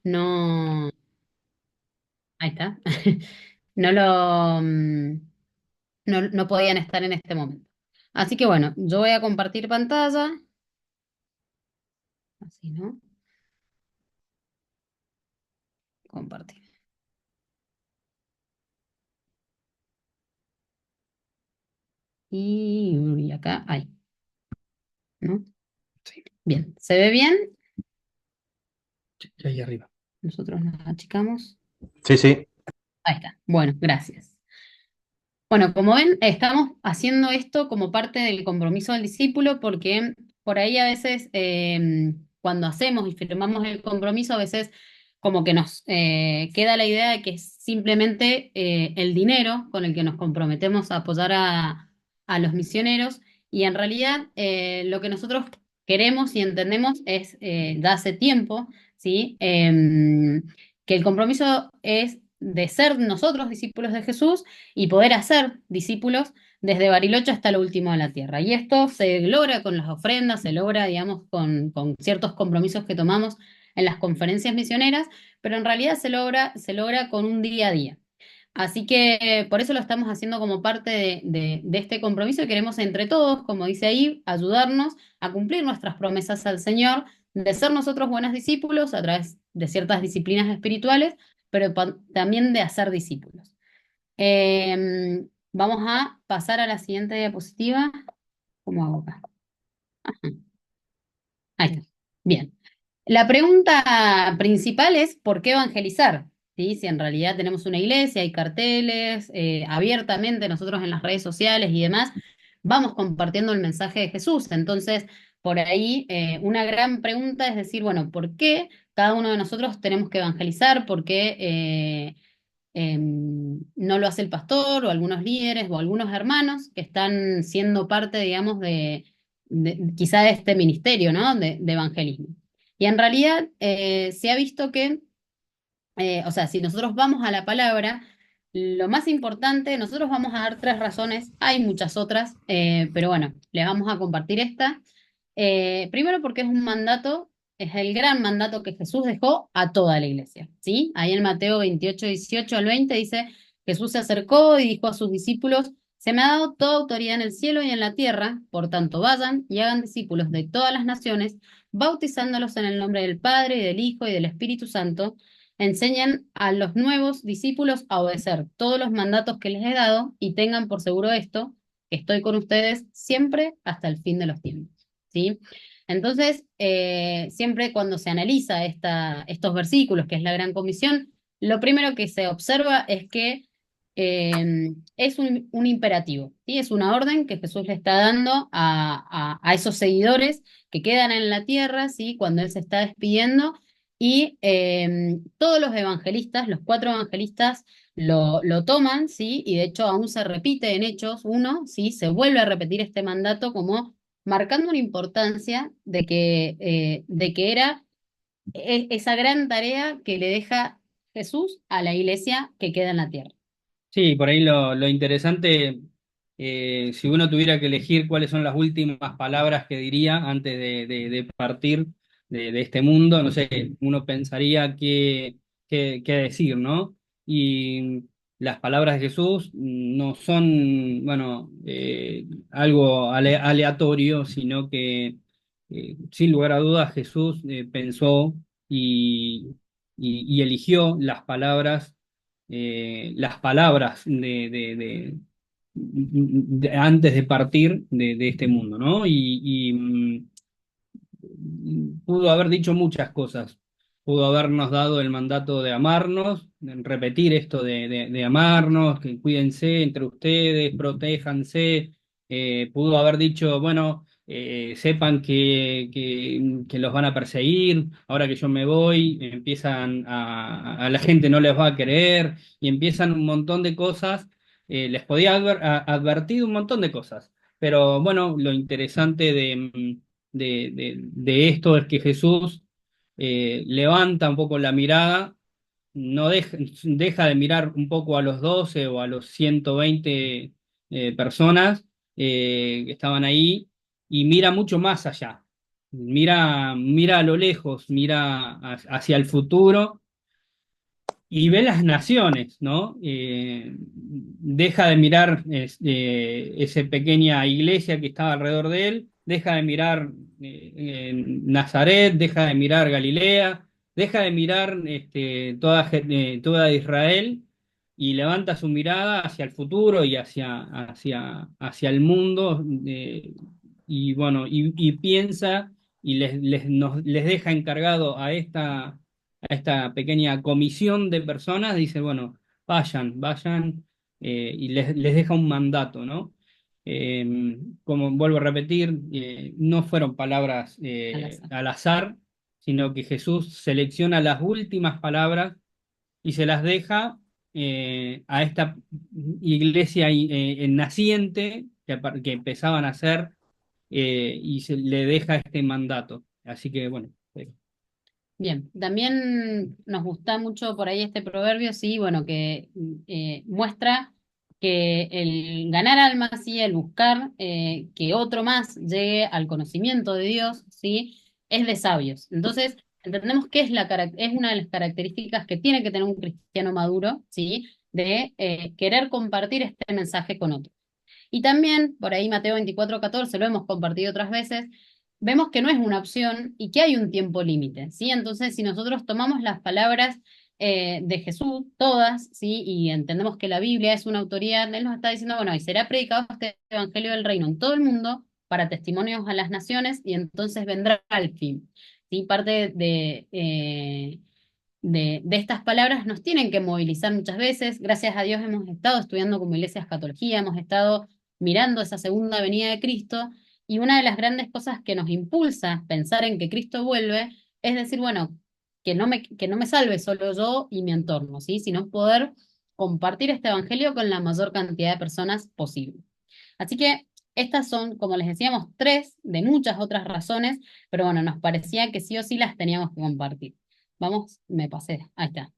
no, ahí está, no lo, no podían estar en este momento. Así que bueno, yo voy a compartir pantalla, así, ¿no? Compartir. Y acá, ahí, ¿no? Sí, Bien, ¿se ve bien? sí, ahí arriba. Nosotros nos achicamos. Sí, sí. Ahí está. Bueno, gracias. Bueno, como ven, estamos haciendo esto como parte del compromiso del discípulo porque por ahí a veces cuando hacemos y firmamos el compromiso, a veces como que nos queda la idea de que es simplemente el dinero con el que nos comprometemos a apoyar a los misioneros y en realidad lo que nosotros queremos y entendemos es, ya hace tiempo, ¿sí? Que el compromiso es de ser nosotros discípulos de Jesús y poder hacer discípulos desde Bariloche hasta lo último de la tierra. Y esto se logra con las ofrendas, se logra, digamos, con ciertos compromisos que tomamos en las conferencias misioneras, pero en realidad se logra con un día a día. Así que por eso lo estamos haciendo como parte de este compromiso y queremos entre todos, como dice ahí, ayudarnos a cumplir nuestras promesas al Señor, de ser nosotros buenos discípulos a través de ciertas disciplinas espirituales, pero también de hacer discípulos. Vamos a pasar a la siguiente diapositiva. ¿Cómo hago acá? Ahí está. Bien. La pregunta principal es ¿por qué evangelizar? ¿Sí? Si en realidad tenemos una iglesia, hay carteles, abiertamente nosotros en las redes sociales y demás, vamos compartiendo el mensaje de Jesús. Entonces, por ahí, una gran pregunta es decir, bueno, ¿por qué cada uno de nosotros tenemos que evangelizar? ¿Por qué no lo hace el pastor o algunos líderes o algunos hermanos que están siendo parte, digamos, quizá de este ministerio, ¿no? De evangelismo? Y en realidad se ha visto que, o sea, si nosotros vamos a la palabra, lo más importante, nosotros vamos a dar tres razones, hay muchas otras, pero bueno, les vamos a compartir esta. Primero porque es un mandato, es el gran mandato que Jesús dejó a toda la iglesia, ¿sí? Ahí en Mateo 28, 18 al 20 dice, Jesús se acercó y dijo a sus discípulos, se me ha dado toda autoridad en el cielo y en la tierra, por tanto vayan y hagan discípulos de todas las naciones, bautizándolos en el nombre del Padre y del Hijo y del Espíritu Santo. Enseñan a los nuevos discípulos a obedecer todos los mandatos que les he dado y tengan por seguro esto, que estoy con ustedes siempre hasta el fin de los tiempos. ¿Sí? Entonces, siempre cuando se analiza estos versículos, que es la Gran Comisión, lo primero que se observa es que es un imperativo, ¿sí? Es una orden que Jesús le está dando a esos seguidores que quedan en la tierra, ¿sí? Cuando Él se está despidiendo y todos los evangelistas, los cuatro evangelistas, lo toman, ¿sí? Y de hecho aún se repite en Hechos 1, ¿sí? Se vuelve a repetir este mandato como marcando una importancia de que era esa gran tarea que le deja Jesús a la iglesia que queda en la tierra. Sí, por ahí lo interesante, si uno tuviera que elegir cuáles son las últimas palabras que diría antes de partir de este mundo, no sé, uno pensaría qué decir, ¿no? Y las palabras de Jesús no son, bueno, algo aleatorio, sino que sin lugar a dudas Jesús pensó y, y eligió las palabras antes de partir de este mundo, ¿no? Pudo haber dicho muchas cosas. Pudo habernos dado el mandato de amarnos, de repetir esto de amarnos, que cuídense entre ustedes, protéjanse. Pudo haber dicho, bueno, sepan que los van a perseguir, ahora que yo me voy, empiezan a la gente no les va a querer y empiezan un montón de cosas. Les podía haber advertido un montón de cosas. Pero bueno, lo interesante de esto es que Jesús levanta un poco la mirada, no deja de mirar un poco a los 12 o a los 120 personas que estaban ahí y mira mucho más allá. mira a lo lejos, hacia el futuro y ve las naciones, ¿no? Deja de mirar esa pequeña iglesia que estaba alrededor de él, deja de mirar Nazaret, deja de mirar Galilea, deja de mirar toda Israel y levanta su mirada hacia el futuro y hacia el mundo, y bueno, y piensa y les deja encargado a esta pequeña comisión de personas, dice, bueno, vayan, y les deja un mandato, ¿no? Como vuelvo a repetir, no fueron palabras al azar. al azar, sino que Jesús selecciona las últimas palabras y se las deja a esta iglesia naciente que empezaban a hacer, y se le deja este mandato. Así que bueno. Bien, también nos gusta mucho por ahí este proverbio, sí, bueno, que muestra que el ganar almas, sí, el buscar que otro más llegue al conocimiento de Dios, sí, es de sabios. Entonces, entendemos que es una de las características que tiene que tener un cristiano maduro, sí, de querer compartir este mensaje con otros. Y también, por ahí Mateo 24:14, lo hemos compartido otras veces, vemos que no es una opción y que hay un tiempo límite, ¿sí? Entonces, si nosotros tomamos las palabras de Jesús, todas, ¿sí? Y entendemos que la Biblia es una autoridad, Él nos está diciendo, bueno, y será predicado este Evangelio del Reino en todo el mundo para testimonios a las naciones y entonces vendrá el fin, ¿sí? Parte de estas palabras nos tienen que movilizar muchas veces. Gracias a Dios hemos estado estudiando como Iglesia Escatología, hemos estado mirando esa segunda venida de Cristo, y una de las grandes cosas que nos impulsa a pensar en que Cristo vuelve es decir, bueno, que no me salve solo yo y mi entorno, ¿sí? Sino poder compartir este evangelio con la mayor cantidad de personas posible. Así que estas son, como les decíamos, tres de muchas otras razones, pero bueno, nos parecía que sí o sí las teníamos que compartir. Vamos, me pasé, ahí está.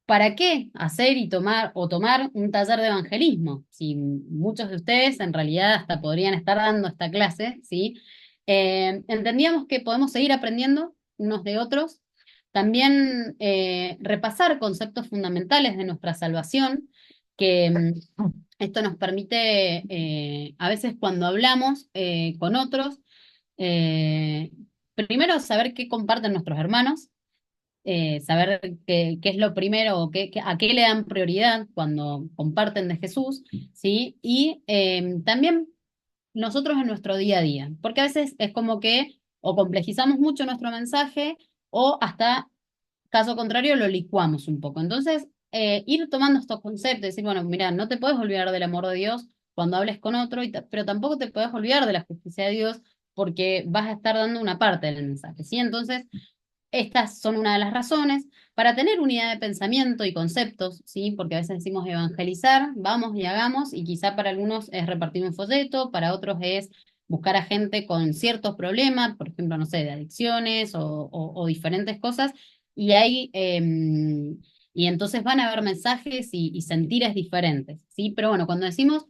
¿Para qué hacer y tomar un taller de evangelismo? Si muchos de ustedes en realidad hasta podrían estar dando esta clase, ¿sí? Entendíamos que podemos seguir aprendiendo unos de otros, también repasar conceptos fundamentales de nuestra salvación, que esto nos permite, a veces cuando hablamos con otros, eh, primero saber qué comparten nuestros hermanos, saber qué es lo primero, o a qué le dan prioridad cuando comparten de Jesús, ¿sí? Y también nosotros en nuestro día a día, porque a veces es como que o complejizamos mucho nuestro mensaje o hasta, caso contrario, lo licuamos un poco. Entonces, ir tomando estos conceptos, decir, bueno, mira, no te puedes olvidar del amor de Dios cuando hables con otro, pero tampoco te puedes olvidar de la justicia de Dios porque vas a estar dando una parte del mensaje, ¿sí? Entonces, estas son una de las razones para tener unidad de pensamiento y conceptos, ¿sí? Porque a veces decimos evangelizar, vamos y hagamos, y quizá para algunos es repartir un folleto, para otros es buscar a gente con ciertos problemas, por ejemplo, no sé, de adicciones o diferentes cosas, y y entonces van a haber mensajes y sentires diferentes, ¿sí? Pero bueno, cuando decimos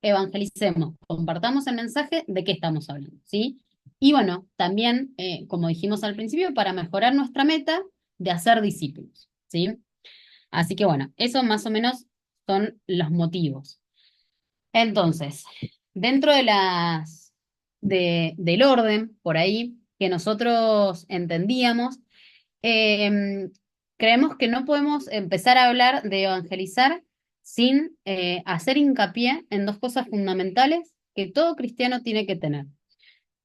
evangelicemos, compartamos el mensaje, ¿de qué estamos hablando? ¿Sí? Y bueno, también, como dijimos al principio, para mejorar nuestra meta de hacer discípulos, ¿sí? Así que bueno, eso más o menos son los motivos. Entonces, dentro del orden por ahí que nosotros entendíamos, eh, creemos que no podemos empezar a hablar de evangelizar sin hacer hincapié en dos cosas fundamentales que todo cristiano tiene que tener.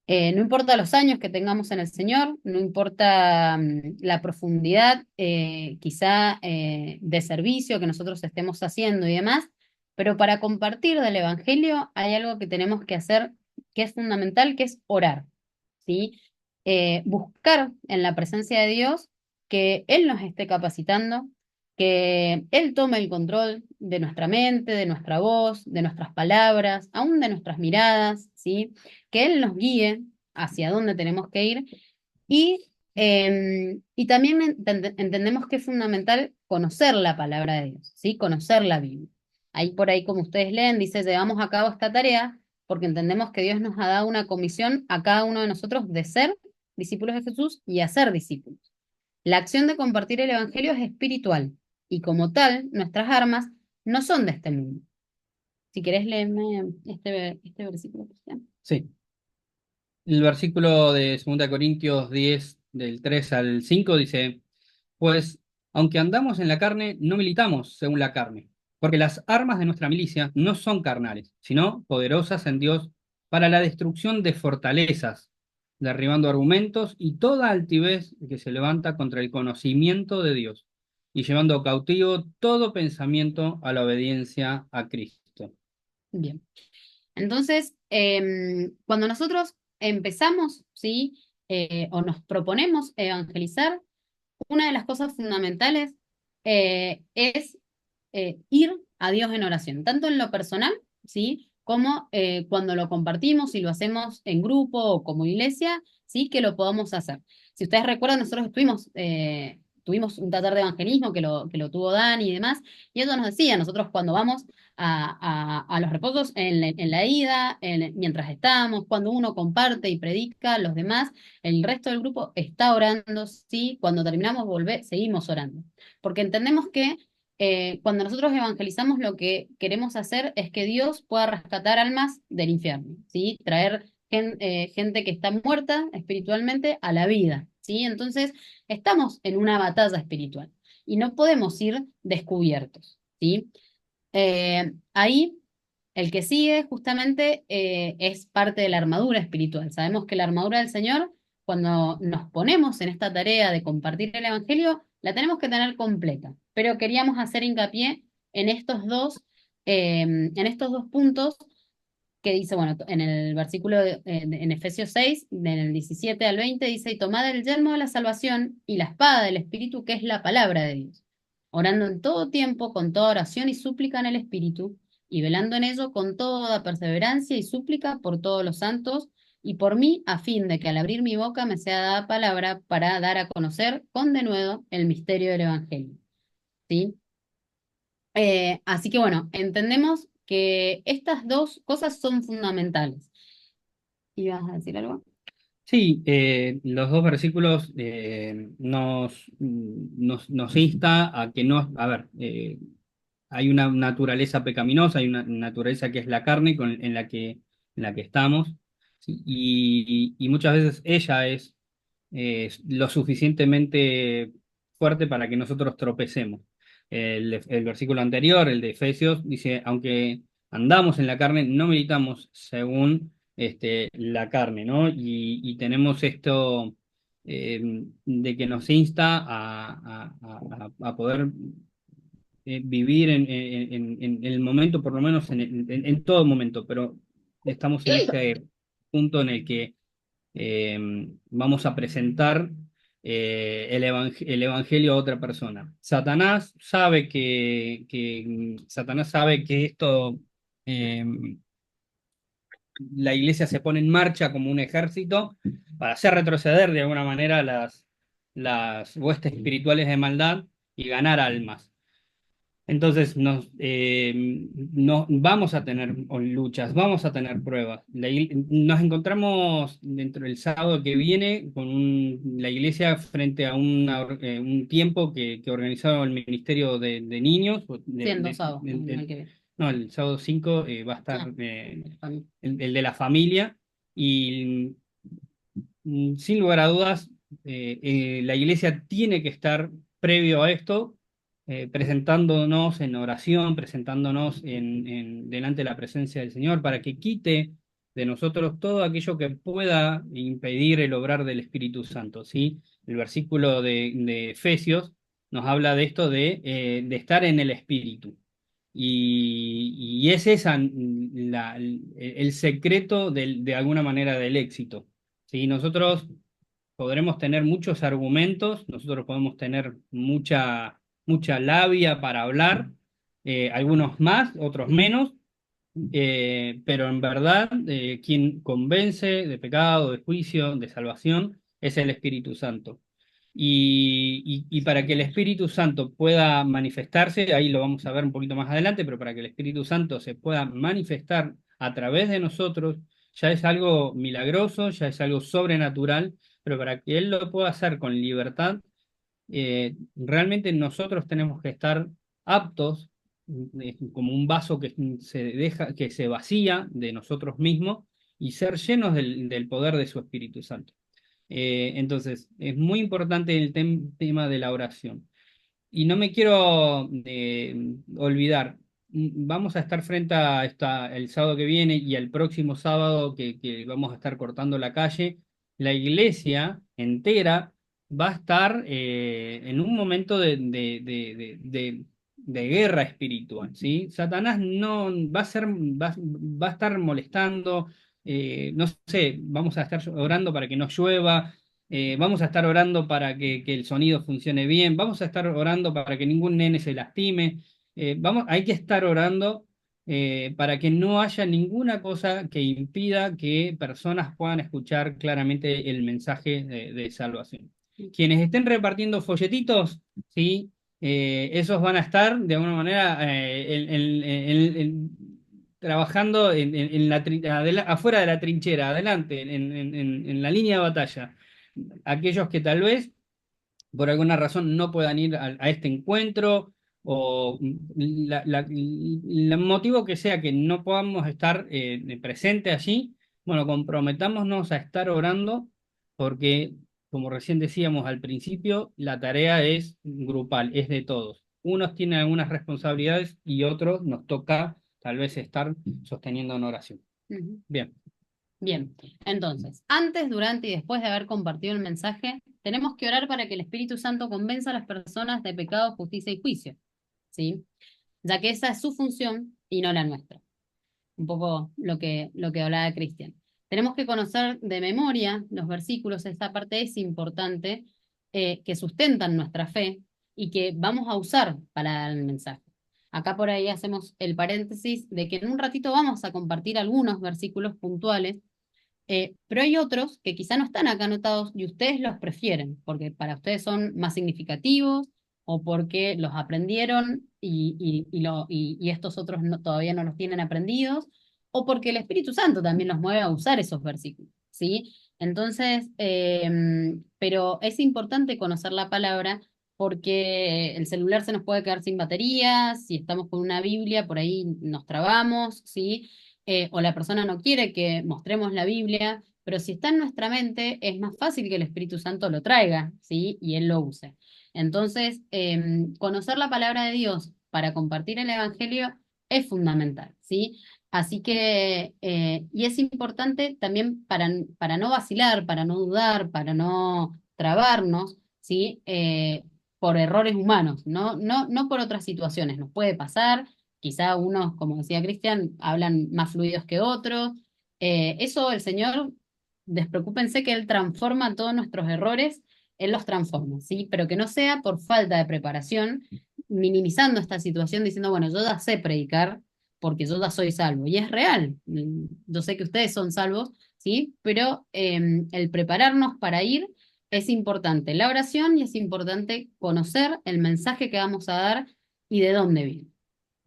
No importa los años que tengamos en el Señor, no importa la profundidad quizá de servicio que nosotros estemos haciendo y demás, pero para compartir del Evangelio hay algo que tenemos que hacer que es fundamental, que es orar, ¿sí? Buscar en la presencia de Dios que Él nos esté capacitando, que Él tome el control de nuestra mente, de nuestra voz, de nuestras palabras, aún de nuestras miradas, ¿sí? Que Él nos guíe hacia dónde tenemos que ir y también entendemos que es fundamental conocer la palabra de Dios, ¿sí? Conocer la Biblia. Ahí por ahí, como ustedes leen, dice, llevamos a cabo esta tarea porque entendemos que Dios nos ha dado una comisión a cada uno de nosotros de ser discípulos de Jesús y hacer discípulos. La acción de compartir el Evangelio es espiritual y como tal, nuestras armas no son de este mundo. Si querés leerme este versículo, Cristian. Sí. El versículo de 2 Corintios 10 del 3 al 5 dice, pues, aunque andamos en la carne, no militamos según la carne, porque las armas de nuestra milicia no son carnales, sino poderosas en Dios para la destrucción de fortalezas, derribando argumentos y toda altivez que se levanta contra el conocimiento de Dios, y llevando cautivo todo pensamiento a la obediencia a Cristo. Bien. Entonces, cuando nosotros empezamos, ¿sí? O nos proponemos evangelizar, una de las cosas fundamentales es ir a Dios en oración, tanto en lo personal, ¿sí? Como cuando lo compartimos y lo hacemos en grupo o como iglesia, ¿sí? Que lo podamos hacer. Si ustedes recuerdan, nosotros tuvimos un taller de evangelismo que lo tuvo Dani y demás, y eso nos decía, nosotros cuando vamos a los reposos en la ida, mientras estamos, cuando uno comparte y predica, los demás, el resto del grupo está orando, sí, cuando terminamos seguimos orando, porque entendemos que cuando nosotros evangelizamos lo que queremos hacer es que Dios pueda rescatar almas del infierno, ¿sí? Traer gente que está muerta espiritualmente a la vida, ¿sí? Entonces, estamos en una batalla espiritual y no podemos ir descubiertos, ¿sí? Ahí el que sigue justamente es parte de la armadura espiritual. Sabemos que la armadura del Señor, cuando nos ponemos en esta tarea de compartir el Evangelio, la tenemos que tener completa. Pero queríamos hacer hincapié en estos dos puntos que dice, bueno, en el versículo en Efesios 6, del 17 al 20, dice, y tomad el yelmo de la salvación y la espada del Espíritu, que es la palabra de Dios, orando en todo tiempo, con toda oración y súplica en el Espíritu, y velando en ello con toda perseverancia y súplica por todos los santos, y por mí, a fin de que al abrir mi boca me sea dada palabra para dar a conocer con denuedo el misterio del Evangelio. ¿Sí? Así que bueno, entendemos que estas dos cosas son fundamentales. ¿Ibas a decir algo? Sí, los dos versículos nos insta a que no, a ver, hay una naturaleza pecaminosa, hay una naturaleza que es la carne en la que estamos, ¿sí? Y muchas veces ella es lo suficientemente fuerte para que nosotros tropecemos. El versículo anterior, el de Efesios, dice, aunque andamos en la carne, no militamos según la carne, ¿no? Y tenemos esto de que nos insta a poder vivir en el momento, por lo menos en todo momento, pero estamos en este punto en el que vamos a presentar el evangelio a otra persona. Satanás sabe que esto, eh, la iglesia se pone en marcha como un ejército para hacer retroceder de alguna manera las huestes espirituales de maldad y ganar almas. Entonces nos vamos a tener luchas, vamos a tener pruebas. Nos encontramos dentro del sábado que viene con la iglesia frente a un tiempo que organizaba el Ministerio de Niños. Siendo sábado, el que viene. No, el sábado 5 va a Ah, estar para mí. el de la familia y sin lugar a dudas la iglesia tiene que estar previo a esto presentándonos en oración, presentándonos delante de la presencia del Señor, para que quite de nosotros todo aquello que pueda impedir el obrar del Espíritu Santo, ¿sí? El versículo de Efesios nos habla de esto de estar en el Espíritu. Y es esa el secreto de alguna manera del éxito. ¿Sí? Nosotros podremos tener muchos argumentos, nosotros podemos tener mucha labia para hablar, algunos más, otros menos, pero en verdad quien convence de pecado, de juicio, de salvación, es el Espíritu Santo. Y para que el Espíritu Santo pueda manifestarse, ahí lo vamos a ver un poquito más adelante, pero para que el Espíritu Santo se pueda manifestar a través de nosotros, ya es algo milagroso, ya es algo sobrenatural, pero para que Él lo pueda hacer con libertad, realmente nosotros tenemos que estar aptos, como un vaso que se deja, que se vacía de nosotros mismos y ser llenos del poder de su Espíritu Santo. Entonces, es muy importante el tema de la oración. Y no me quiero olvidar, vamos a estar frente a el sábado que viene y el próximo sábado que vamos a estar cortando la calle. La iglesia entera va a estar en un momento de guerra espiritual, ¿sí? Satanás no va a ser, va a estar molestando, no sé, vamos a estar orando para que no llueva. Vamos a estar orando para que el sonido funcione bien, vamos a estar orando para que ningún nene se lastime, hay que estar orando para que no haya ninguna cosa que impida que personas puedan escuchar claramente el mensaje de salvación. Quienes estén repartiendo folletitos, ¿sí? Esos van a estar de alguna manera trabajando afuera de la trinchera, adelante, en la línea de batalla. Aquellos que tal vez por alguna razón no puedan ir a este encuentro o el motivo que sea que no podamos estar presente allí, bueno, comprometámonos a estar orando porque, como recién decíamos al principio, la tarea es grupal, es de todos. Unos tienen algunas responsabilidades y otros nos toca tal vez estar sosteniendo una oración. Ujú. Bien. Bien, entonces, antes, durante y después de haber compartido el mensaje, tenemos que orar para que el Espíritu Santo convenza a las personas de pecado, justicia y juicio, ¿sí? Ya que esa es su función y no la nuestra. Un poco lo que hablaba Cristian. Tenemos que conocer de memoria los versículos, esta parte es importante, que sustentan nuestra fe y que vamos a usar para dar el mensaje. Acá por ahí hacemos el paréntesis de que en un ratito vamos a compartir algunos versículos puntuales, pero hay otros que quizá no están acá anotados y ustedes los prefieren, porque para ustedes son más significativos o porque los aprendieron y estos otros todavía no los tienen aprendidos, o porque el Espíritu Santo también los mueve a usar esos versículos, ¿sí? Entonces, pero es importante conocer la palabra porque el celular se nos puede quedar sin batería, si estamos con una Biblia, por ahí nos trabamos, ¿sí? O la persona no quiere que mostremos la Biblia, pero si está en nuestra mente, es más fácil que el Espíritu Santo lo traiga, ¿sí? Y Él lo use. Entonces, conocer la palabra de Dios para compartir el Evangelio es fundamental, ¿sí? Así que, y es importante también para no vacilar, para no dudar, para no trabarnos, ¿sí? Por errores humanos, no por otras situaciones. Nos puede pasar. Quizá unos, como decía Cristian, hablan más fluidos que otros. Eso el Señor, despreocúpense que Él transforma todos nuestros errores, Él los transforma, ¿sí? Pero que no sea por falta de preparación, minimizando esta situación, diciendo, bueno, yo ya sé predicar porque yo ya soy salvo. Y es real. Yo sé que ustedes son salvos, ¿sí? Pero el prepararnos para ir es importante. La oración y es importante conocer el mensaje que vamos a dar y de dónde viene.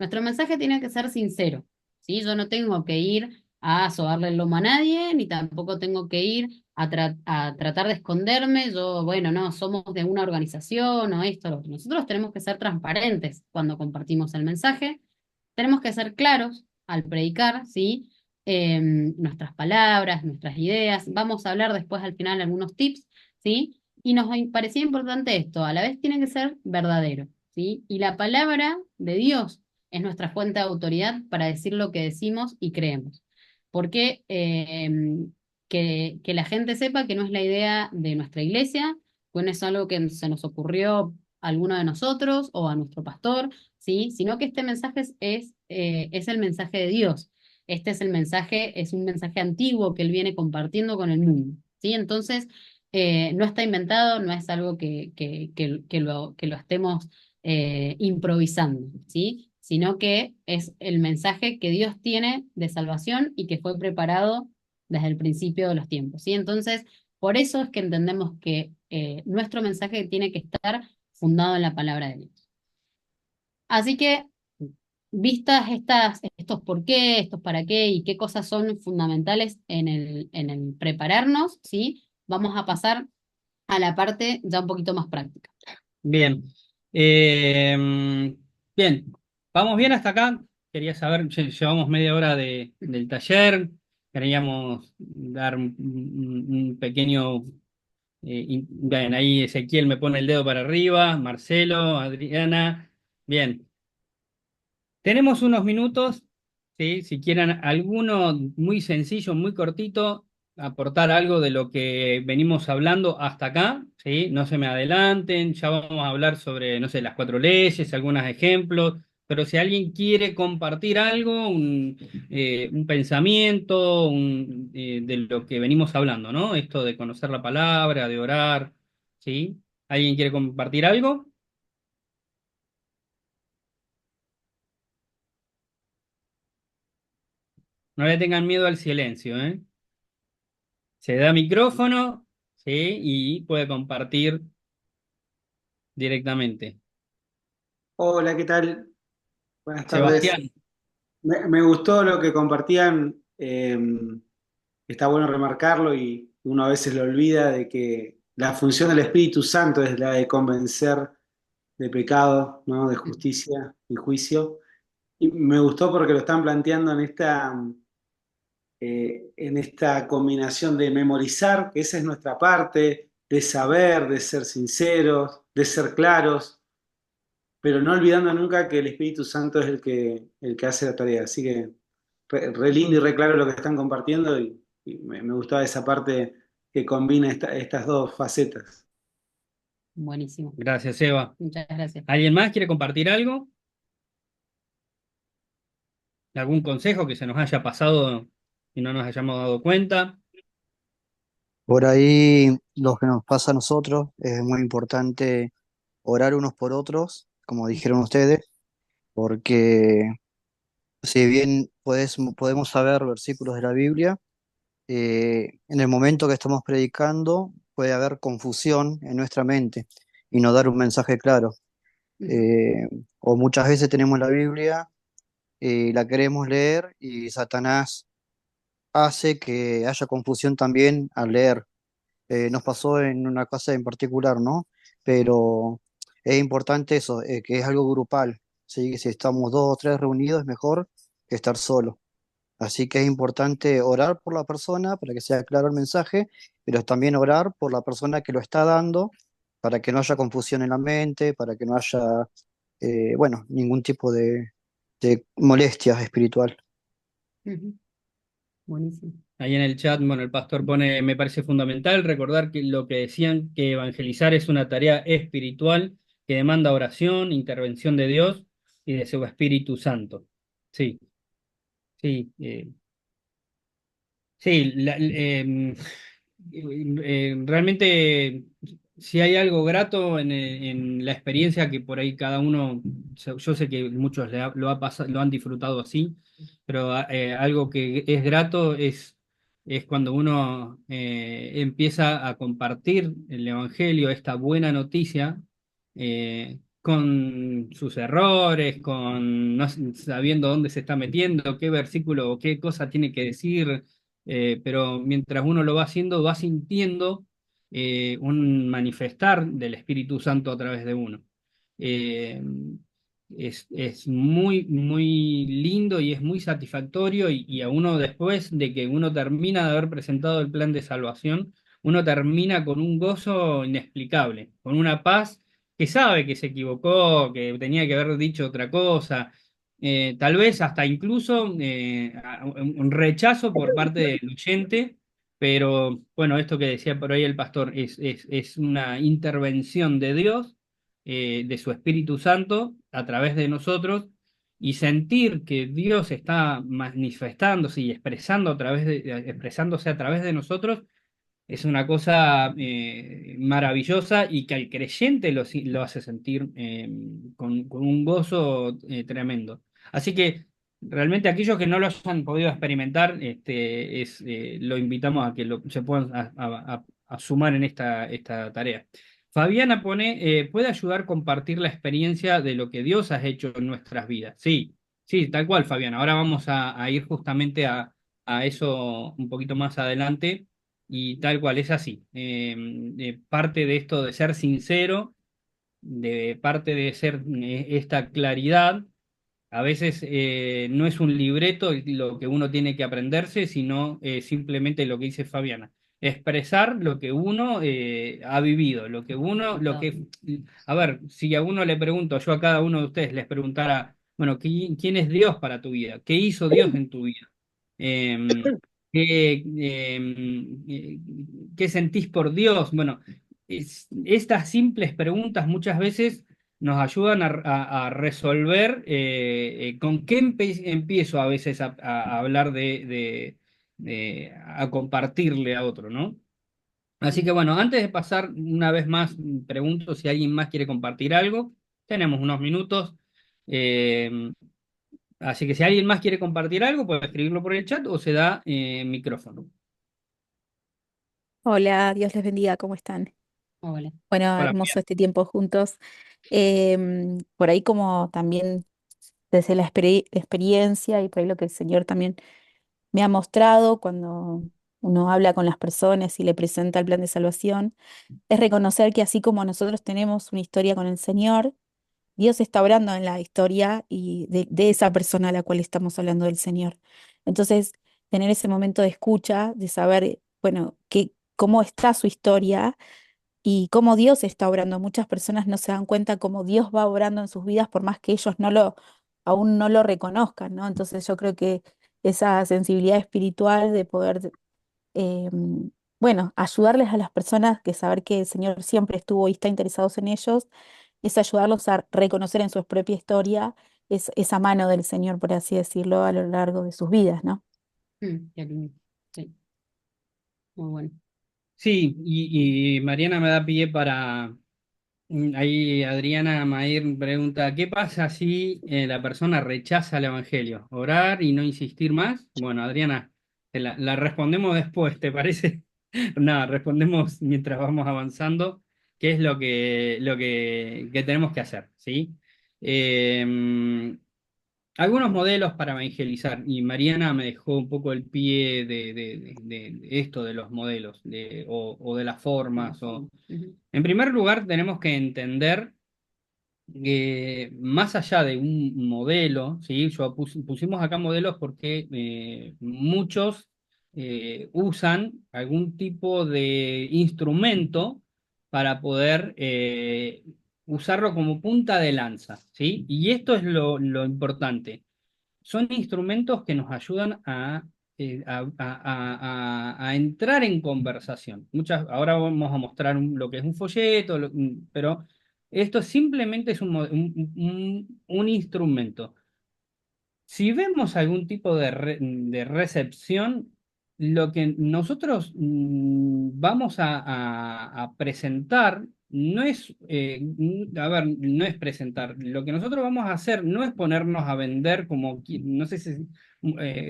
Nuestro mensaje tiene que ser sincero, ¿sí? Yo no tengo que ir a sobarle el lomo a nadie, ni tampoco tengo que ir a tratar de esconderme. Yo, bueno, no, somos de una organización o esto, lo otro. Nosotros tenemos que ser transparentes cuando compartimos el mensaje. Tenemos que ser claros al predicar, ¿sí? Nuestras palabras, nuestras ideas. Vamos a hablar después al final algunos tips, ¿sí? Y nos parecía importante esto, a la vez tiene que ser verdadero, ¿sí? Y la palabra de Dios es nuestra fuente de autoridad para decir lo que decimos y creemos. Porque que la gente sepa que no es la idea de nuestra iglesia, que no es algo que se nos ocurrió a alguno de nosotros o a nuestro pastor, ¿sí? Sino que este mensaje es el mensaje de Dios. Este es el mensaje, es un mensaje antiguo que Él viene compartiendo con el mundo, ¿sí? Entonces, no está inventado, no es algo que lo estemos improvisando, ¿sí? Sino que es el mensaje que Dios tiene de salvación y que fue preparado desde el principio de los tiempos, ¿sí? Entonces, por eso es que entendemos que nuestro mensaje tiene que estar fundado en la palabra de Dios. Así que vistas estos por qué, estos para qué y qué cosas son fundamentales en el prepararnos, ¿sí? Vamos a pasar a la parte ya un poquito más práctica. Bien. Bien. ¿Vamos bien hasta acá? Quería saber, llevamos media hora del taller. Queríamos dar un pequeño... bien, ahí Ezequiel me pone el dedo para arriba, Marcelo, Adriana. Bien. Tenemos unos minutos, ¿sí? Si quieren alguno muy sencillo, muy cortito, aportar algo de lo que venimos hablando hasta acá, ¿sí? No se me adelanten, ya vamos a hablar sobre, no sé, las cuatro leyes, algunos ejemplos, pero si alguien quiere compartir algo, un pensamiento de lo que venimos hablando, ¿no? Esto de conocer la palabra, de orar, ¿sí? ¿Alguien quiere compartir algo? No le tengan miedo al silencio, ¿eh? Se da micrófono, ¿sí? Y puede compartir directamente. Hola, ¿qué tal? Buenas tardes. Sebastián, Me gustó lo que compartían. Está bueno remarcarlo y uno a veces lo olvida de que la función del Espíritu Santo es la de convencer de pecado, ¿no? De justicia y juicio. Y me gustó porque lo están planteando en esta combinación de memorizar, que esa es nuestra parte, de saber, de ser sinceros, de ser claros, pero no olvidando nunca que el Espíritu Santo es el que hace la tarea. Así que re lindo y re claro lo que están compartiendo y me gustaba esa parte que combina estas dos facetas. Buenísimo. gracias, Eva. Muchas gracias. ¿Alguien más quiere compartir algo? ¿Algún consejo que se nos haya pasado y no nos hayamos dado cuenta? Por ahí lo que nos pasa a nosotros es muy importante orar unos por otros, como dijeron ustedes, porque si bien podemos saber versículos de la Biblia, en el momento que estamos predicando puede haber confusión en nuestra mente y no dar un mensaje claro. Ujú, Eh, o muchas veces tenemos la Biblia y la queremos leer y Satanás hace que haya confusión también al leer. Nos pasó en una casa en particular, ¿no? Pero es importante eso, que es algo grupal, ¿sí? Que si estamos dos o tres reunidos es mejor que estar solo. Así que es importante orar por la persona para que sea claro el mensaje, pero también orar por la persona que lo está dando, para que no haya confusión en la mente, para que no haya, bueno, ningún tipo de molestia espiritual. ujú. Buenísimo. Ahí en el chat, bueno, el pastor pone, me parece fundamental recordar que lo que decían, que evangelizar es una tarea espiritual que demanda oración, intervención de Dios y de su Espíritu Santo. Sí, sí, sí, realmente si hay algo grato en la experiencia que por ahí cada uno, yo sé que muchos lo ha pasado, lo han disfrutado así, pero algo que es grato es cuando uno empieza a compartir el Evangelio, esta buena noticia, con sus errores, con no sabiendo dónde se está metiendo, qué versículo o qué cosa tiene que decir, pero mientras uno lo va haciendo, va sintiendo un manifestar del Espíritu Santo a través de uno. Eh, es muy, muy lindo y es muy satisfactorio y a uno después de que uno termina de haber presentado el plan de salvación, uno termina con un gozo inexplicable, con una paz que sabe que se equivocó, que tenía que haber dicho otra cosa, tal vez hasta incluso un rechazo por parte del oyente, pero bueno, esto que decía por ahí el pastor es una intervención de Dios, de su Espíritu Santo a través de nosotros y sentir que Dios está manifestándose y expresando expresándose a través de nosotros es una cosa maravillosa y que al creyente lo hace sentir con un gozo tremendo. Así que realmente aquellos que no lo hayan podido experimentar, lo invitamos a que se puedan a sumar en esta tarea. Fabiana pone, ¿puede ayudar a compartir la experiencia de lo que Dios ha hecho en nuestras vidas? Sí, Sí, tal cual, Fabián. Ahora vamos a ir justamente a eso un poquito más adelante y tal cual, es así. Parte de esto de ser sincero, de parte de ser esta claridad, a veces no es un libreto lo que uno tiene que aprenderse, sino simplemente lo que dice Fabiana. Expresar lo que uno ha vivido, lo que uno, lo Exacto. que, a ver, si a uno le pregunto, yo a cada uno de ustedes les preguntara, bueno, ¿quién es Dios para tu vida? ¿Qué hizo Dios en tu vida? Em, ¿qué sentís por Dios? Bueno, estas simples preguntas muchas veces nos ayudan a resolver con qué empiezo a veces a hablar a compartirle a otro, ¿no? Así que Sí. bueno, antes de pasar una vez más, pregunto si alguien más quiere compartir algo. Tenemos unos minutos. eh, Así que si alguien más quiere compartir algo, puede escribirlo por el chat o se da micrófono. Hola, Dios les bendiga, ¿cómo están? Hola. Bueno, Hola, hermoso Fabián. este tiempo juntos. Por ahí como también desde la experiencia y por ahí lo que el Señor también me ha mostrado cuando uno habla con las personas y le presenta el plan de salvación, es reconocer que así como nosotros tenemos una historia con el Señor, Dios está obrando en la historia y de esa persona a la cual estamos hablando del Señor. Entonces, tener ese momento de escucha, de saber, bueno, cómo está su historia y cómo Dios está obrando. Muchas personas no se dan cuenta cómo Dios va obrando en sus vidas por más que ellos aún no lo reconozcan, ¿no? Entonces yo creo que esa sensibilidad espiritual de poder, eh, bueno, ayudarles a las personas, que saber que el Señor siempre estuvo y está interesado en ellos, es ayudarlos a reconocer en su propia historia esa mano del Señor, por así decirlo, a lo largo de sus vidas, ¿no? Qué lindo. Sí, muy bueno. Sí, y Mariana me da pie para. Ahí Adriana Mair pregunta, ¿qué pasa si la persona rechaza el Evangelio? ¿Orar y no insistir más? Bueno, Adriana, la respondemos después, ¿te parece? Nada, respondemos mientras vamos avanzando, qué es que tenemos que hacer, ¿sí? Eh, Algunos modelos para evangelizar, y Mariana me dejó un poco el pie de esto de los modelos, o de las formas. Ujú. En primer lugar, tenemos que entender que más allá de un modelo, ¿sí? Pusimos acá modelos porque muchos usan algún tipo de instrumento para poder usarlo como punta de lanza, ¿sí? Y esto es lo importante. Son instrumentos que nos ayudan a entrar en conversación. Ahora vamos a mostrar lo que es un folleto, pero esto simplemente es un instrumento. Si vemos algún tipo de recepción, lo que nosotros vamos a presentar no es, a ver, no es presentar. Lo que nosotros vamos a hacer no es ponernos a vender como, no sé si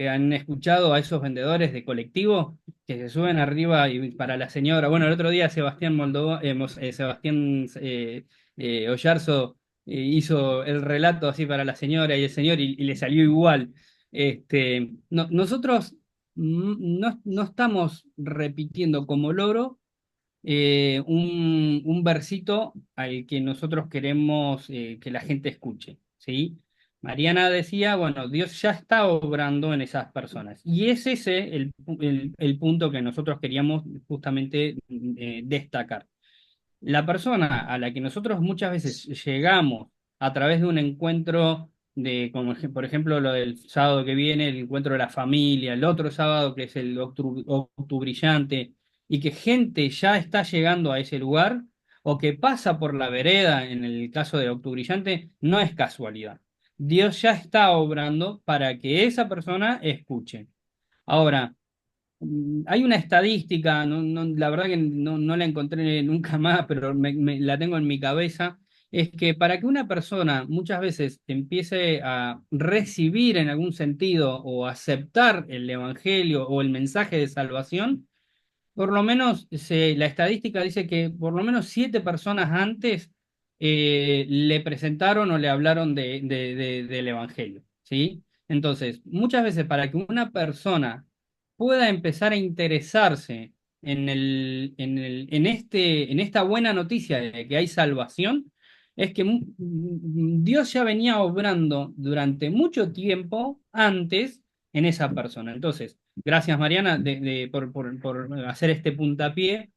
han escuchado a esos vendedores de colectivo que se suben arriba y para la señora. Bueno, el otro día Sebastián Moldova, Sebastián Oyarzo hizo el relato así para la señora y el señor y le salió igual. Nosotros no estamos repitiendo como loro un versito al que nosotros queremos que la gente escuche, ¿sí? Mariana decía, bueno, Dios ya está obrando en esas personas. Y es ese el punto que nosotros queríamos justamente destacar. La persona a la que nosotros muchas veces llegamos a través de un encuentro como por ejemplo lo del sábado que viene, el encuentro de la familia, el otro sábado que es el Octubrillante, y que gente ya está llegando a ese lugar o que pasa por la vereda en el caso de Octubrillante, no es casualidad. Dios ya está obrando para que esa persona escuche. Ahora, hay una estadística, la verdad que no la encontré nunca más, pero la tengo en mi cabeza, es que para que una persona muchas veces empiece a recibir en algún sentido o aceptar el evangelio o el mensaje de salvación, por lo menos la estadística dice que por lo menos 7 personas antes le presentaron o le hablaron del evangelio. ¿sí? Entonces, muchas veces para que una persona pueda empezar a interesarse en esta buena noticia de que hay salvación, es que Dios ya venía obrando durante mucho tiempo antes en esa persona. Entonces, gracias Mariana por hacer este puntapié,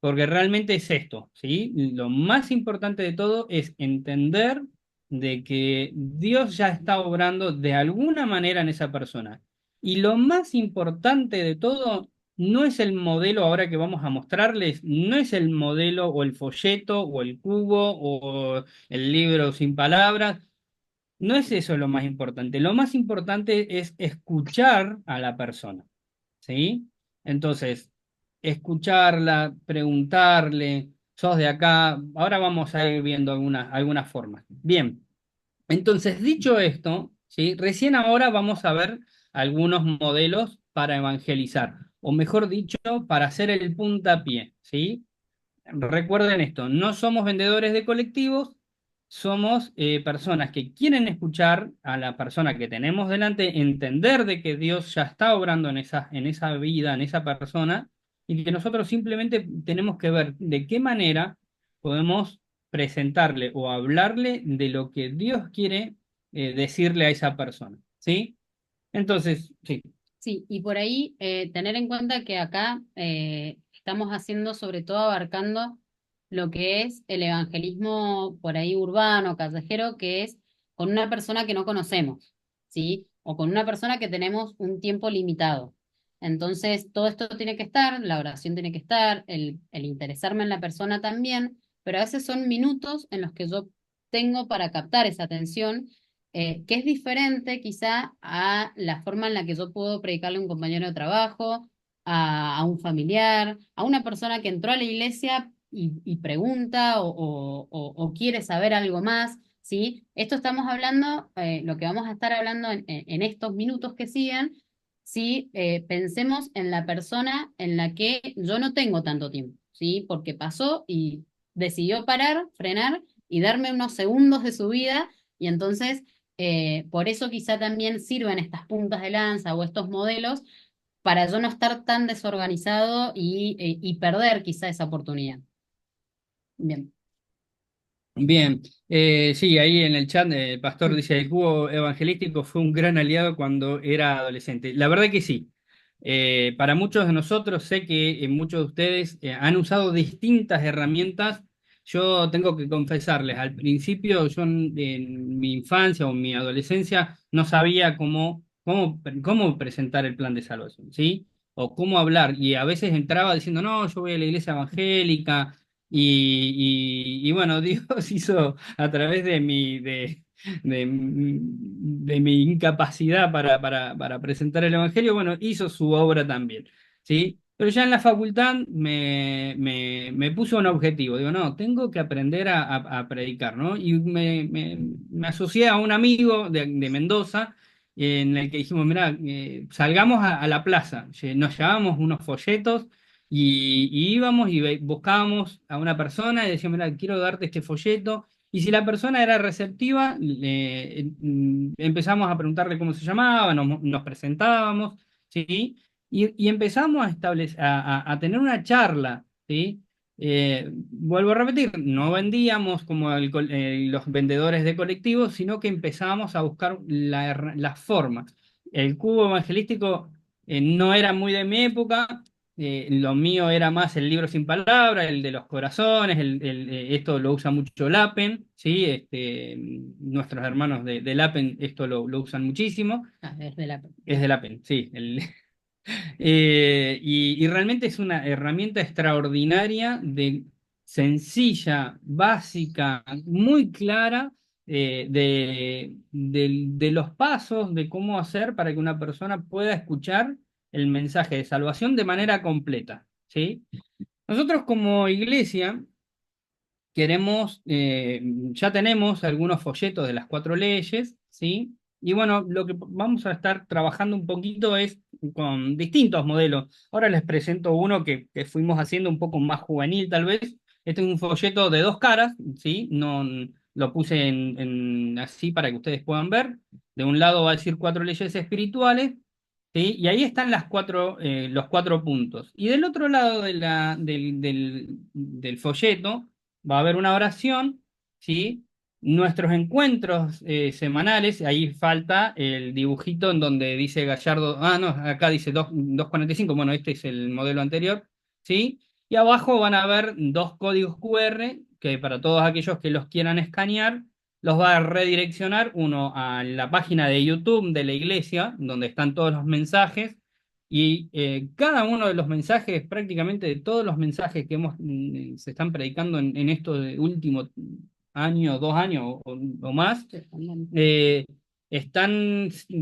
porque realmente es esto, ¿sí? Lo más importante de todo es entender de que Dios ya está obrando de alguna manera en esa persona. Y lo más importante de todo no es el modelo ahora que vamos a mostrarles, no es el modelo o el folleto o el cubo o el libro sin palabras, no es eso lo más importante. Lo más importante es escuchar a la persona, ¿sí? Entonces, escucharla, preguntarle, sos de acá, ahora vamos a ir viendo algunas formas. Bien. Entonces, dicho esto, ¿sí? Recién ahora vamos a ver algunos modelos para evangelizar, o mejor dicho, para hacer el puntapié, ¿sí? Recuerden esto, no somos vendedores de colectivos, somos personas que quieren escuchar a la persona que tenemos delante, entender de que Dios ya está obrando en esa vida, en esa persona, y que nosotros simplemente tenemos que ver de qué manera podemos presentarle o hablarle de lo que Dios quiere decirle a esa persona, ¿sí? Entonces, sí. Sí, y por ahí tener en cuenta que acá estamos haciendo, sobre todo abarcando lo que es el evangelismo por ahí urbano, callejero, que es con una persona que no conocemos, ¿sí? O con una persona que tenemos un tiempo limitado. Entonces, todo esto tiene que estar, la oración tiene que estar, el interesarme en la persona también, pero a veces son minutos en los que yo tengo para captar esa atención, que es diferente quizá a la forma en la que yo puedo predicarle a un compañero de trabajo, a un familiar, a una persona que entró a la iglesia y pregunta o quiere saber algo más, ¿sí? Esto estamos hablando, lo que vamos a estar hablando en estos minutos que siguen, ¿sí? Pensemos en la persona en la que yo no tengo tanto tiempo, ¿sí? Porque pasó y decidió parar, frenar y darme unos segundos de su vida y entonces por eso quizá también sirven estas puntas de lanza o estos modelos para yo no estar tan desorganizado y perder quizá esa oportunidad. Bien. Bien, sí, ahí en el chat el pastor dice, el cubo evangelístico fue un gran aliado cuando era adolescente. La verdad que sí. Para muchos de nosotros, sé que muchos de ustedes han usado distintas herramientas. Yo tengo que confesarles, al principio yo en mi infancia o en mi adolescencia no sabía cómo presentar el plan de salvación, ¿sí? O cómo hablar. Y a veces entraba diciendo, no, yo voy a la iglesia evangélica. Y bueno, Dios hizo a través de mi incapacidad para presentar el Evangelio, bueno, hizo su obra también, ¿sí? Pero ya en la facultad me puso un objetivo, digo, no, tengo que aprender a predicar, ¿no? Y me asocié a un amigo de Mendoza, en el que dijimos, mira, salgamos a la plaza. Nos llevábamos unos folletos y íbamos y buscábamos a una persona y decíamos, mira, quiero darte este folleto. Y si la persona era receptiva, empezamos a preguntarle cómo se llamaba, nos presentábamos, ¿sí? Y empezamos a establecer, a tener una charla, ¿sí? Vuelvo a repetir, no vendíamos como los vendedores de colectivos, sino que empezábamos a buscar las formas. El cubo evangelístico no era muy de mi época, lo mío era más el libro sin palabras, el de los corazones, esto lo usa mucho Lapen, ¿sí? Nuestros hermanos de Lapen esto lo usan muchísimo. Ah, es de la... Es de Lapen, sí. Y realmente es una herramienta extraordinaria, sencilla, básica, muy clara, de los pasos de cómo hacer para que una persona pueda escuchar el mensaje de salvación de manera completa, ¿sí? Nosotros como iglesia queremos, ya tenemos algunos folletos de las cuatro leyes, ¿sí? Y bueno, lo que vamos a estar trabajando un poquito es con distintos modelos. Ahora les presento uno que fuimos haciendo un poco más juvenil, tal vez. Este es un folleto de dos caras, ¿sí? No, lo puse así para que ustedes puedan ver. De un lado va a decir 4 leyes espirituales, ¿sí? Y ahí están los 4 puntos. Y del otro lado del folleto va a haber una oración, ¿sí? Nuestros encuentros semanales, ahí falta el dibujito en donde dice Gallardo, no, acá dice 245, bueno, este es el modelo anterior, ¿sí? Y abajo van a ver 2 códigos QR que para todos aquellos que los quieran escanear, los va a redireccionar uno a la página de YouTube de la iglesia, donde están todos los mensajes, y cada uno de los mensajes, prácticamente de todos los mensajes que se están predicando en estos últimos años, 2 años o más, eh,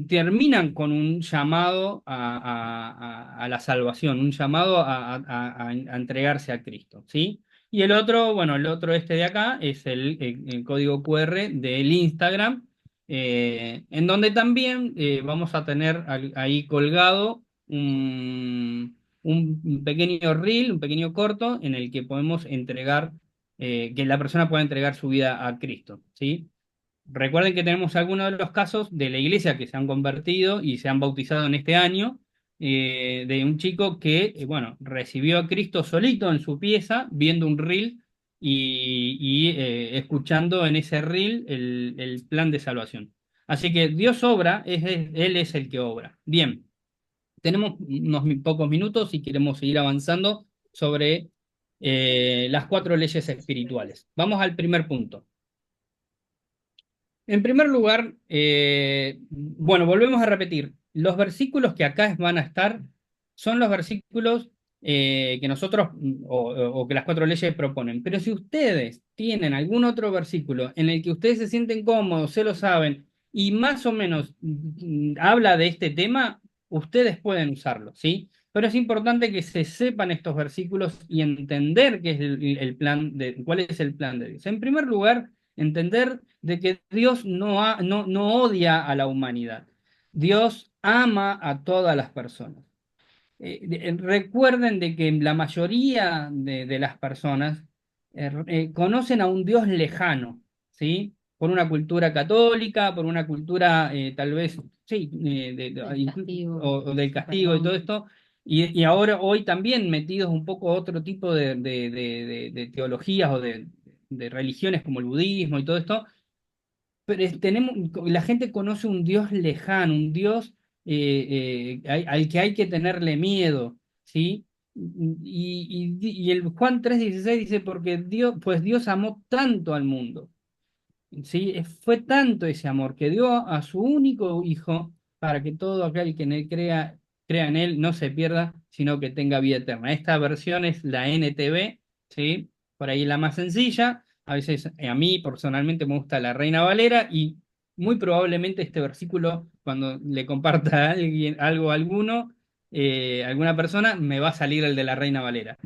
terminan con un llamado a la salvación, un llamado a entregarse a Cristo, ¿sí? Y el otro, bueno, el otro este de acá es el código QR del Instagram, en donde también vamos a tener ahí colgado un pequeño reel, un pequeño corto en el que podemos entregar, que la persona pueda entregar su vida a Cristo, ¿sí? Recuerden que tenemos algunos de los casos de la iglesia que se han convertido y se han bautizado en este año, de un chico que, bueno, recibió a Cristo solito en su pieza, viendo un reel y escuchando en ese reel el plan de salvación. Así que Dios obra, Él es el que obra. Bien, tenemos unos pocos minutos y queremos seguir avanzando sobre las 4 leyes espirituales. Vamos al primer punto. En primer lugar, bueno, volvemos a repetir. Los versículos que acá van a estar son los versículos que nosotros o que las 4 leyes proponen. Pero si ustedes tienen algún otro versículo en el que ustedes se sienten cómodos, se lo saben, y más o menos habla de este tema, ustedes pueden usarlo, ¿sí? Pero es importante que se sepan estos versículos y entender qué es el plan cuál es el plan de Dios. En primer lugar, entender de que Dios no odia a la humanidad. Dios ama a todas las personas. Recuerden de que la mayoría de las personas conocen a un Dios lejano, ¿sí? Por una cultura católica, por una cultura tal vez, sí, Del castigo, o del castigo y todo perdón. esto, y ahora hoy también metidos un poco a otro tipo de teologías o de religiones como el budismo y todo esto, pero la gente conoce un Dios lejano, un Dios al que hay que tenerle miedo, ¿sí? Y el Juan 3:16 dice, porque Dios amó tanto al mundo, ¿sí? Fue tanto ese amor que dio a su único hijo para que todo aquel que en él crea en él no se pierda, sino que tenga vida eterna. Esta versión es la NTV, ¿sí? Por ahí la más sencilla. A veces a mí personalmente me gusta la Reina Valera y muy probablemente este versículo, cuando le comparta a alguien algo a alguna persona, me va a salir el de la Reina Valera.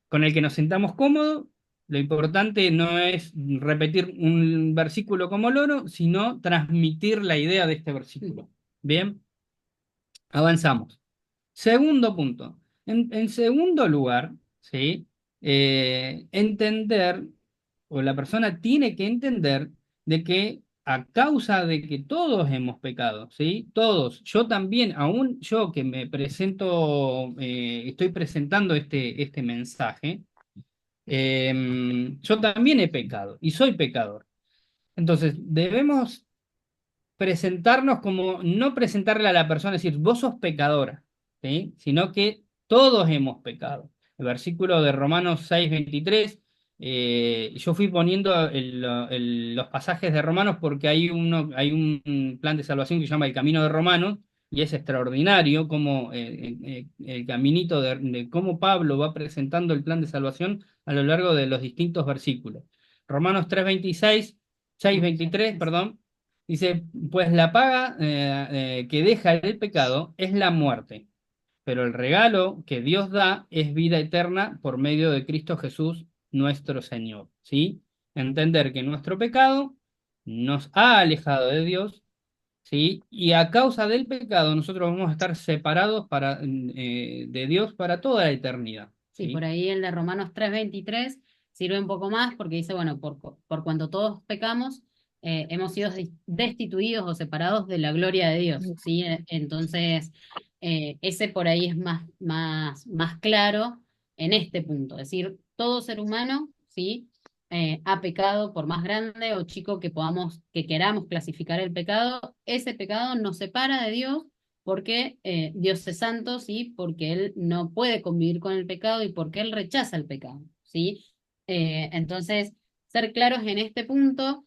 Con el que nos sentamos cómodos, lo importante no es repetir un versículo como loro, sino transmitir la idea de este versículo. Bien, avanzamos. Segundo punto. En segundo lugar, ¿sí? Entender, o la persona tiene que entender de que a causa de que todos hemos pecado, ¿sí? Todos, yo también, aún yo que me presento, estoy presentando este mensaje, yo también he pecado y soy pecador. Entonces, debemos presentarnos como, no presentarle a la persona, decir, vos sos pecadora, ¿sí? Sino que todos hemos pecado. El versículo de Romanos 6:23, yo fui poniendo los pasajes de Romanos porque hay un plan de salvación que se llama el Camino de Romanos, y es extraordinario como el caminito de cómo Pablo va presentando el plan de salvación a lo largo de los distintos versículos. Romanos 3:26, 6:23, perdón. Dice, pues la paga que deja el pecado es la muerte, pero el regalo que Dios da es vida eterna por medio de Cristo Jesús, nuestro Señor. ¿Sí? Entender que nuestro pecado nos ha alejado de Dios, ¿sí? Y a causa del pecado nosotros vamos a estar separados de Dios para toda la eternidad. Sí, por ¿Sí? ahí el de Romanos 3:23 sirve un poco más porque dice, bueno, por cuanto todos pecamos, hemos sido destituidos o separados de la gloria de Dios, ¿sí? Entonces, ese por ahí es más claro en este punto, es decir, todo ser humano, ¿sí? Ha pecado, por más grande o chico que queramos clasificar el pecado, ese pecado nos separa de Dios porque Dios es santo, ¿sí? Porque Él no puede convivir con el pecado y porque Él rechaza el pecado, ¿sí? Entonces, ser claros en este punto.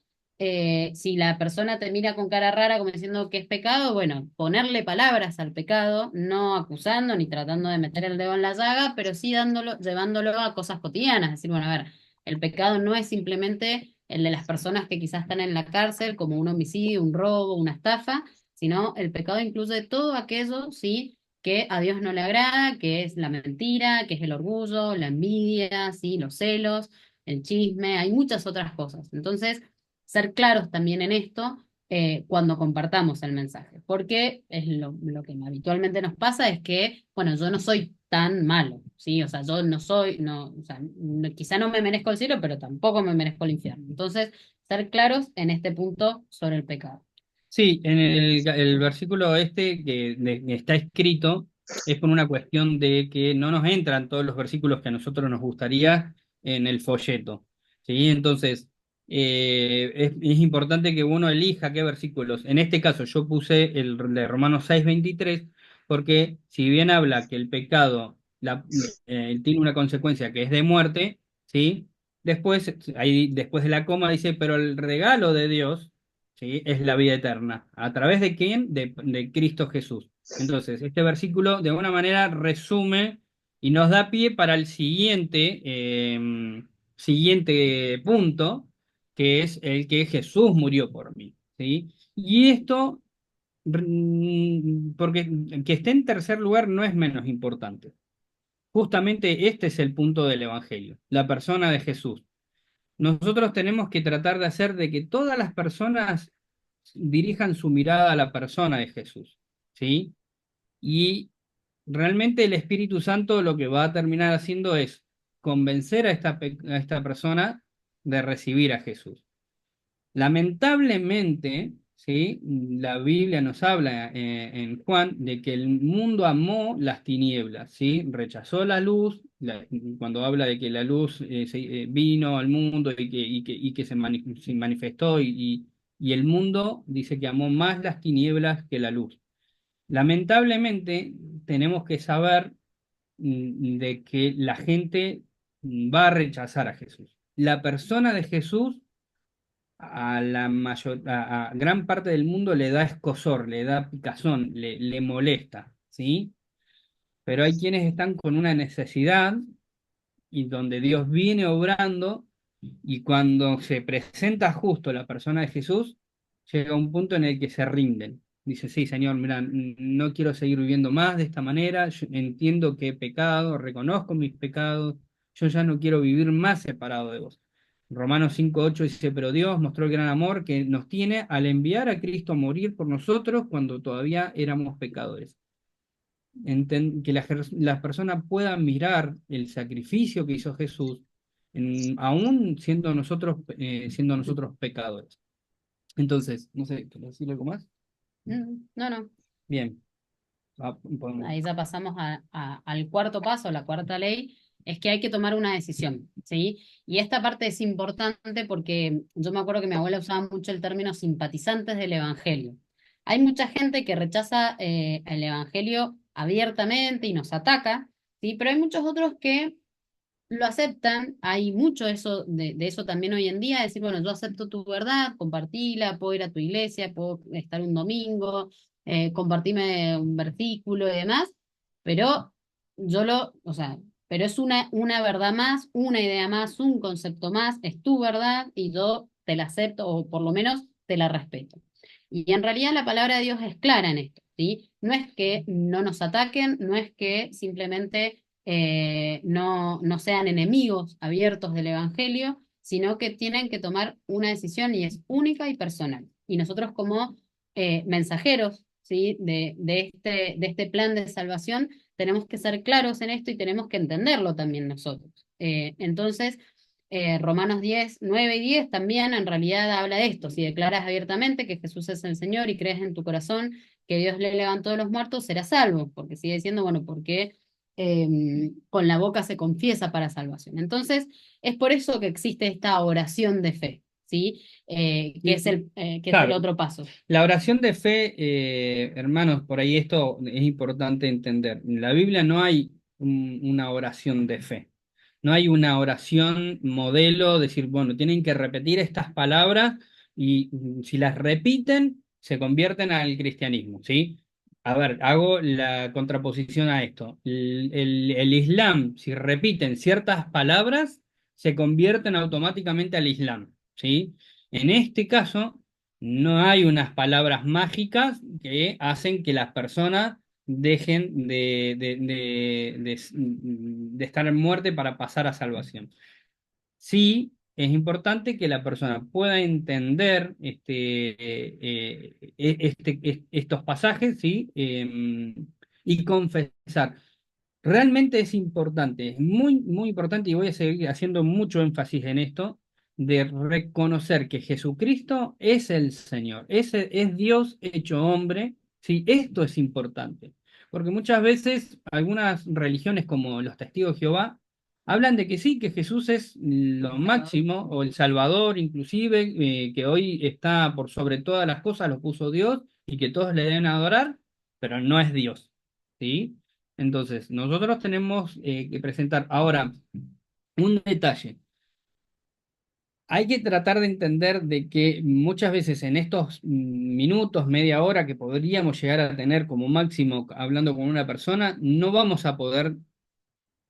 Si la persona te mira con cara rara como diciendo que es pecado, bueno, ponerle palabras al pecado, no acusando ni tratando de meter el dedo en la llaga, pero sí llevándolo a cosas cotidianas. Es decir, bueno, a ver, el pecado no es simplemente el de las personas que quizás están en la cárcel, como un homicidio, un robo, una estafa, sino el pecado incluye todo aquello, sí, que a Dios no le agrada, que es la mentira, que es el orgullo, la envidia, sí, los celos, el chisme, hay muchas otras cosas. Entonces, ser claros también en esto cuando compartamos el mensaje, porque es lo que habitualmente nos pasa es que, bueno, yo no soy tan malo, ¿sí? O sea, yo no soy, no, o sea, quizá no me merezco el cielo, pero tampoco me merezco el infierno. Entonces, ser claros en este punto sobre el pecado. Sí, en el versículo este que está escrito es por una cuestión de que no nos entran todos los versículos que a nosotros nos gustaría en el folleto. ¿Sí? Entonces, es importante que uno elija qué versículos. En este caso, yo puse el de Romanos 6:23, porque si bien habla que el pecado tiene una consecuencia que es de muerte, ¿sí? Después, ahí, después de la coma dice, pero el regalo de Dios, ¿sí? Es la vida eterna. ¿A través de quién? De Cristo Jesús. Entonces, este versículo de alguna manera resume y nos da pie para el siguiente punto, que es el que Jesús murió por mí. ¿Sí? Y esto, porque que esté en tercer lugar no es menos importante. Justamente este es el punto del Evangelio, la persona de Jesús. Nosotros tenemos que tratar de hacer de que todas las personas dirijan su mirada a la persona de Jesús, ¿sí? Y realmente el Espíritu Santo lo que va a terminar haciendo es convencer a esta persona de recibir a Jesús. Lamentablemente, ¿sí? La Biblia nos habla en Juan de que el mundo amó las tinieblas, ¿sí? Rechazó la luz, cuando habla de que la luz vino al mundo y que se manifestó y el mundo dice que amó más las tinieblas que la luz. Lamentablemente, tenemos que saber de que la gente va a rechazar a Jesús. La persona de Jesús a gran parte del mundo le da escozor, le da picazón, le molesta, ¿sí? Pero hay quienes están con una necesidad y donde Dios viene obrando y cuando se presenta justo la persona de Jesús, llega un punto en el que se rinden. Dice, sí, Señor, mira, no quiero seguir viviendo más de esta manera, yo entiendo que he pecado, reconozco mis pecados, yo ya no quiero vivir más separado de vos. Romanos 5:8 dice, pero Dios mostró el gran amor que nos tiene al enviar a Cristo a morir por nosotros cuando todavía éramos pecadores. Que las personas puedan mirar el sacrificio que hizo Jesús, aún siendo nosotros pecadores. Entonces, no sé, ¿quieres decir algo más? No, no. Bien, podemos. Ahí ya pasamos al cuarto paso, la cuarta ley, es que hay que tomar una decisión, ¿sí? Y esta parte es importante porque yo me acuerdo que mi abuela usaba mucho el término simpatizantes del Evangelio. Hay mucha gente que rechaza el Evangelio abiertamente y nos ataca, ¿sí? Pero hay muchos otros que lo aceptan, hay mucho de eso también hoy en día, decir, bueno, yo acepto tu verdad, compartila, puedo ir a tu iglesia, puedo estar un domingo, compartirme un versículo y demás, pero o sea, pero es una verdad más, una idea más, un concepto más, es tu verdad y yo te la acepto o por lo menos te la respeto. Y en realidad la palabra de Dios es clara en esto, ¿sí? No es que no nos ataquen, no es que simplemente no sean enemigos abiertos del Evangelio, sino que tienen que tomar una decisión y es única y personal. Y nosotros como mensajeros, ¿sí? de este plan de salvación, tenemos que ser claros en esto y tenemos que entenderlo también nosotros. Entonces, Romanos 10, 9 y 10 también en realidad habla de esto. Si declaras abiertamente que Jesús es el Señor y crees en tu corazón que Dios le levantó de los muertos, serás salvo, porque sigue diciendo, bueno, porque con la boca se confiesa para salvación. Entonces, es por eso que existe esta oración de fe, ¿sí? Que es el Claro, otro paso. la oración de fe, hermanos, por ahí esto es importante entender. En la Biblia no hay una oración de fe. No hay una oración modelo, decir, bueno, tienen que repetir estas palabras y si las repiten, se convierten al cristianismo, ¿sí? A ver, hago la contraposición a esto. El Islam, si repiten ciertas palabras, se convierten automáticamente al Islam, ¿sí? En este caso, no hay unas palabras mágicas que hacen que las personas dejen de estar en muerte para pasar a salvación. Sí, es importante que la persona pueda entender estos pasajes, ¿sí? Y confesar. Realmente es importante, es muy, muy importante y voy a seguir haciendo mucho énfasis en esto, de reconocer que Jesucristo es el Señor, es Dios hecho hombre, sí, esto es importante, porque muchas veces algunas religiones como los Testigos de Jehová hablan de que sí, que Jesús es lo máximo, o el Salvador inclusive, que hoy está por sobre todas las cosas, lo puso Dios y que todos le deben adorar, pero no es Dios, ¿sí? Entonces, nosotros tenemos que presentar ahora un detalle. Hay que tratar de entender de que muchas veces en estos minutos, media hora que podríamos llegar a tener como máximo hablando con una persona, no vamos a poder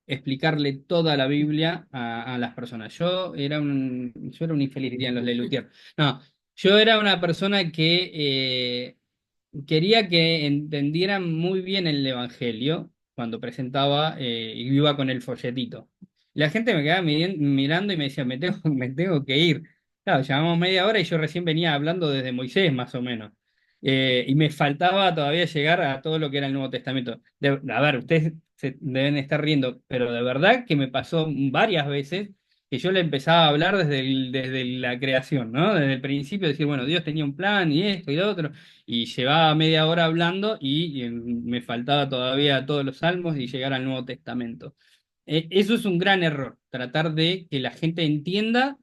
explicarle toda la Biblia a las personas. Yo era un infeliz, dirían los de Luthier. No, yo era una persona que quería que entendieran muy bien el Evangelio cuando presentaba y iba con el folletito. La gente me quedaba mirando y me decía, me tengo que ir. Claro, llevamos media hora y yo recién venía hablando desde Moisés, más o menos. Y me faltaba todavía llegar a todo lo que era el Nuevo Testamento. A ver, ustedes se deben estar riendo, pero de verdad que me pasó varias veces que yo le empezaba a hablar desde la creación, ¿no? Desde el principio, decir, bueno, Dios tenía un plan y esto y lo otro, y llevaba media hora hablando y me faltaba todavía todos los salmos y llegar al Nuevo Testamento. Eso es un gran error, tratar de que la gente entienda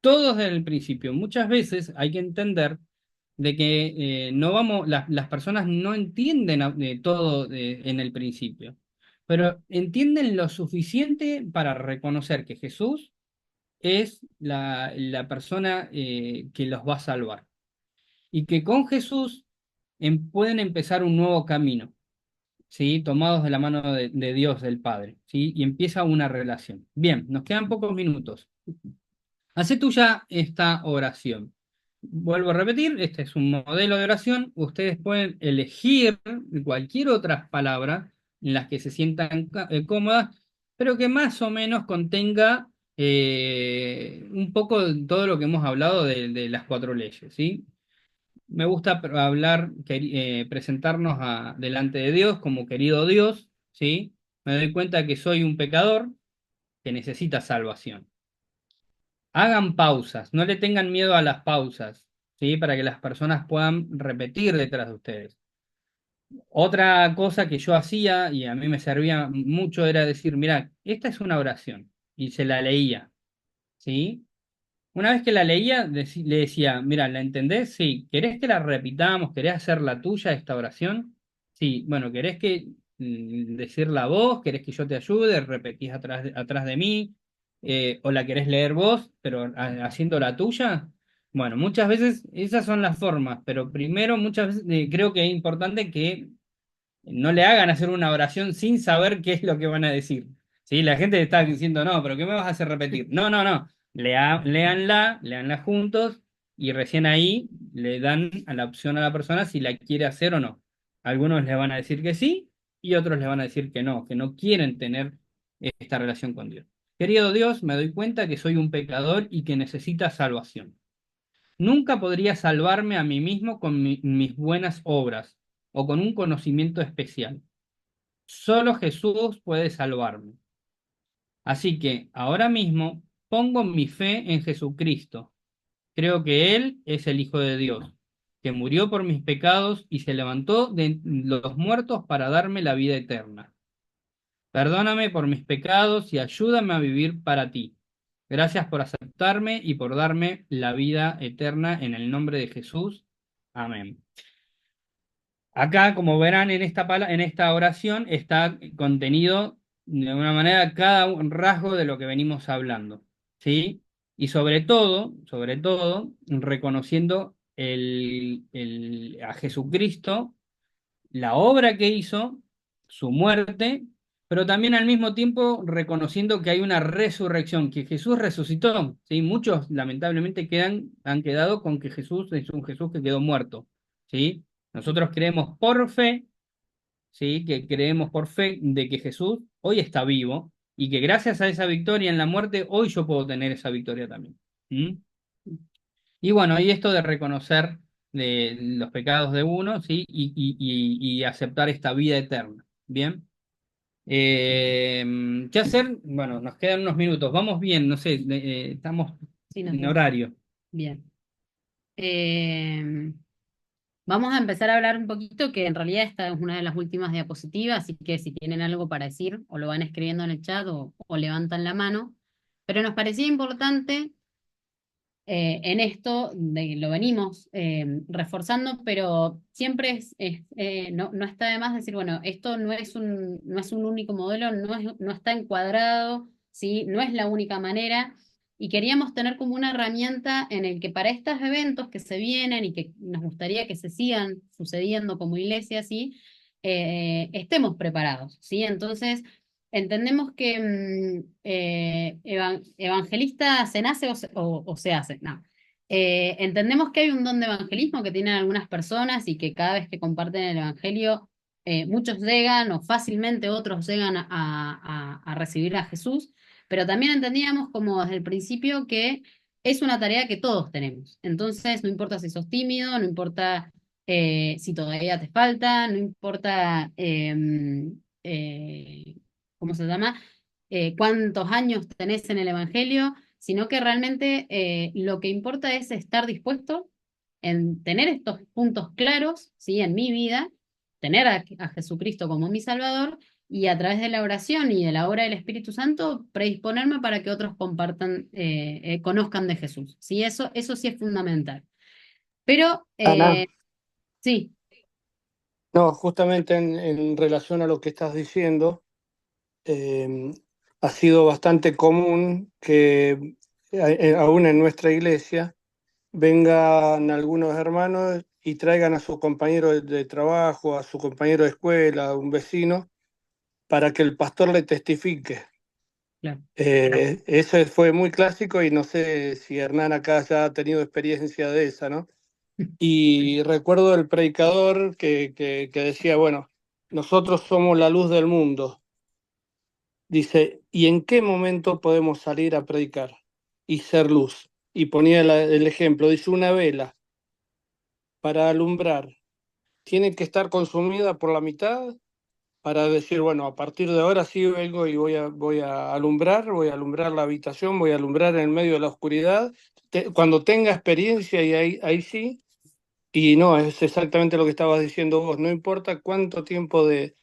todo desde el principio. Muchas veces hay que entender de que no vamos, las personas no entienden todo en el principio, pero entienden lo suficiente para reconocer que Jesús es la persona que los va a salvar y que con Jesús pueden empezar un nuevo camino, ¿sí? Tomados de la mano de Dios, del Padre, ¿sí? Y empieza una relación. Bien, nos quedan pocos minutos. Hacé tuya esta oración. Vuelvo a repetir, este es un modelo de oración. Ustedes pueden elegir cualquier otra palabra en las que se sientan cómodas, pero que más o menos contenga un poco de todo lo que hemos hablado de las cuatro leyes, ¿sí? Me gusta hablar, presentarnos delante de Dios como querido Dios, ¿sí? Me doy cuenta que soy un pecador que necesita salvación. Hagan pausas, no le tengan miedo a las pausas, ¿sí? Para que las personas puedan repetir detrás de ustedes. Otra cosa que yo hacía y a mí me servía mucho era decir, mira, esta es una oración y se la leía, ¿sí? Una vez que la leía, le decía, mira, ¿la entendés? Sí. ¿Querés que la repitamos? ¿Querés hacer la tuya esta oración? Sí. Bueno, ¿querés que decirla vos? ¿Querés que yo te ayude? ¿Repetís atrás de mí? ¿O la querés leer vos, pero haciendo la tuya? Bueno, muchas veces esas son las formas, pero primero muchas veces creo que es importante que no le hagan hacer una oración sin saber qué es lo que van a decir. ¿Sí? La gente está diciendo, no, pero ¿qué me vas a hacer repetir? No, no, no. Léanla juntos y recién ahí le dan a la opción a la persona si la quiere hacer o no. Algunos le van a decir que sí y otros le van a decir que no quieren tener esta relación con Dios. Querido Dios, me doy cuenta que soy un pecador y que necesita salvación. Nunca podría salvarme a mí mismo con mis buenas obras o con un conocimiento especial. Solo Jesús puede salvarme. Así que ahora mismo pongo mi fe en Jesucristo. Creo que Él es el Hijo de Dios, que murió por mis pecados y se levantó de los muertos para darme la vida eterna. Perdóname por mis pecados y ayúdame a vivir para ti. Gracias por aceptarme y por darme la vida eterna en el nombre de Jesús. Amén. Acá, como verán en esta oración, está contenido de alguna manera cada un rasgo de lo que venimos hablando, ¿sí? Y sobre todo, reconociendo a Jesucristo, la obra que hizo, su muerte, pero también al mismo tiempo reconociendo que hay una resurrección, que Jesús resucitó, ¿sí? Muchos lamentablemente han quedado con que Jesús es un Jesús que quedó muerto, ¿sí? Nosotros creemos por fe, ¿sí? Que creemos por fe de que Jesús hoy está vivo y que gracias a esa victoria en la muerte, hoy yo puedo tener esa victoria también. ¿Mm? Y bueno, y esto de reconocer los pecados de uno, ¿sí? Y aceptar esta vida eterna. Bien. ¿Qué hacer? Bueno, nos quedan unos minutos. Vamos bien, no sé, estamos Sí, nos en vemos. horario. Bien. Eh, Vamos a empezar a hablar un poquito, que en realidad esta es una de las últimas diapositivas, así que si tienen algo para decir, o lo van escribiendo en el chat o levantan la mano. Pero nos parecía importante en esto, lo venimos reforzando, pero siempre no está de más decir, bueno, esto no es un único modelo, no está encuadrado, ¿sí? No es la única manera, y queríamos tener como una herramienta en el que para estos eventos que se vienen y que nos gustaría que se sigan sucediendo como iglesia, ¿sí? Estemos preparados, ¿sí? Entonces, entendemos que evangelista se nace o se hace. No. Entendemos que hay un don de evangelismo que tienen algunas personas y que cada vez que comparten el evangelio, muchos llegan o fácilmente otros llegan a recibir a Jesús, pero también entendíamos como desde el principio que es una tarea que todos tenemos. Entonces, no importa si sos tímido, no importa si todavía te falta, no importa ¿cómo se llama? Cuántos años tenés en el Evangelio, sino que realmente lo que importa es estar dispuesto en tener estos puntos claros, ¿sí? En mi vida, tener a Jesucristo como mi Salvador y a través de la oración y de la obra del Espíritu Santo, predisponerme para que otros compartan, conozcan de Jesús, ¿sí? Eso sí es fundamental. Pero, Ana, sí, no, justamente en relación a lo que estás diciendo, eh, ha sido bastante común que aún en nuestra iglesia vengan algunos hermanos y traigan a su compañero de trabajo, a su compañero de escuela, a un vecino, para que el pastor le testifique. claro. Eso fue muy clásico y no sé si Hernán acá ya ha tenido experiencia de esa, ¿no? Y recuerdo el predicador que decía, bueno, nosotros somos la luz del mundo. Dice, ¿y en qué momento podemos salir a predicar y ser luz? Y ponía el ejemplo, dice, una vela para alumbrar tiene que estar consumida por la mitad para decir, bueno, a partir de ahora sí vengo y voy a alumbrar la habitación, voy a alumbrar en medio de la oscuridad. Cuando tenga experiencia y ahí sí. Y no, es exactamente lo que estabas diciendo vos. No importa cuánto tiempo de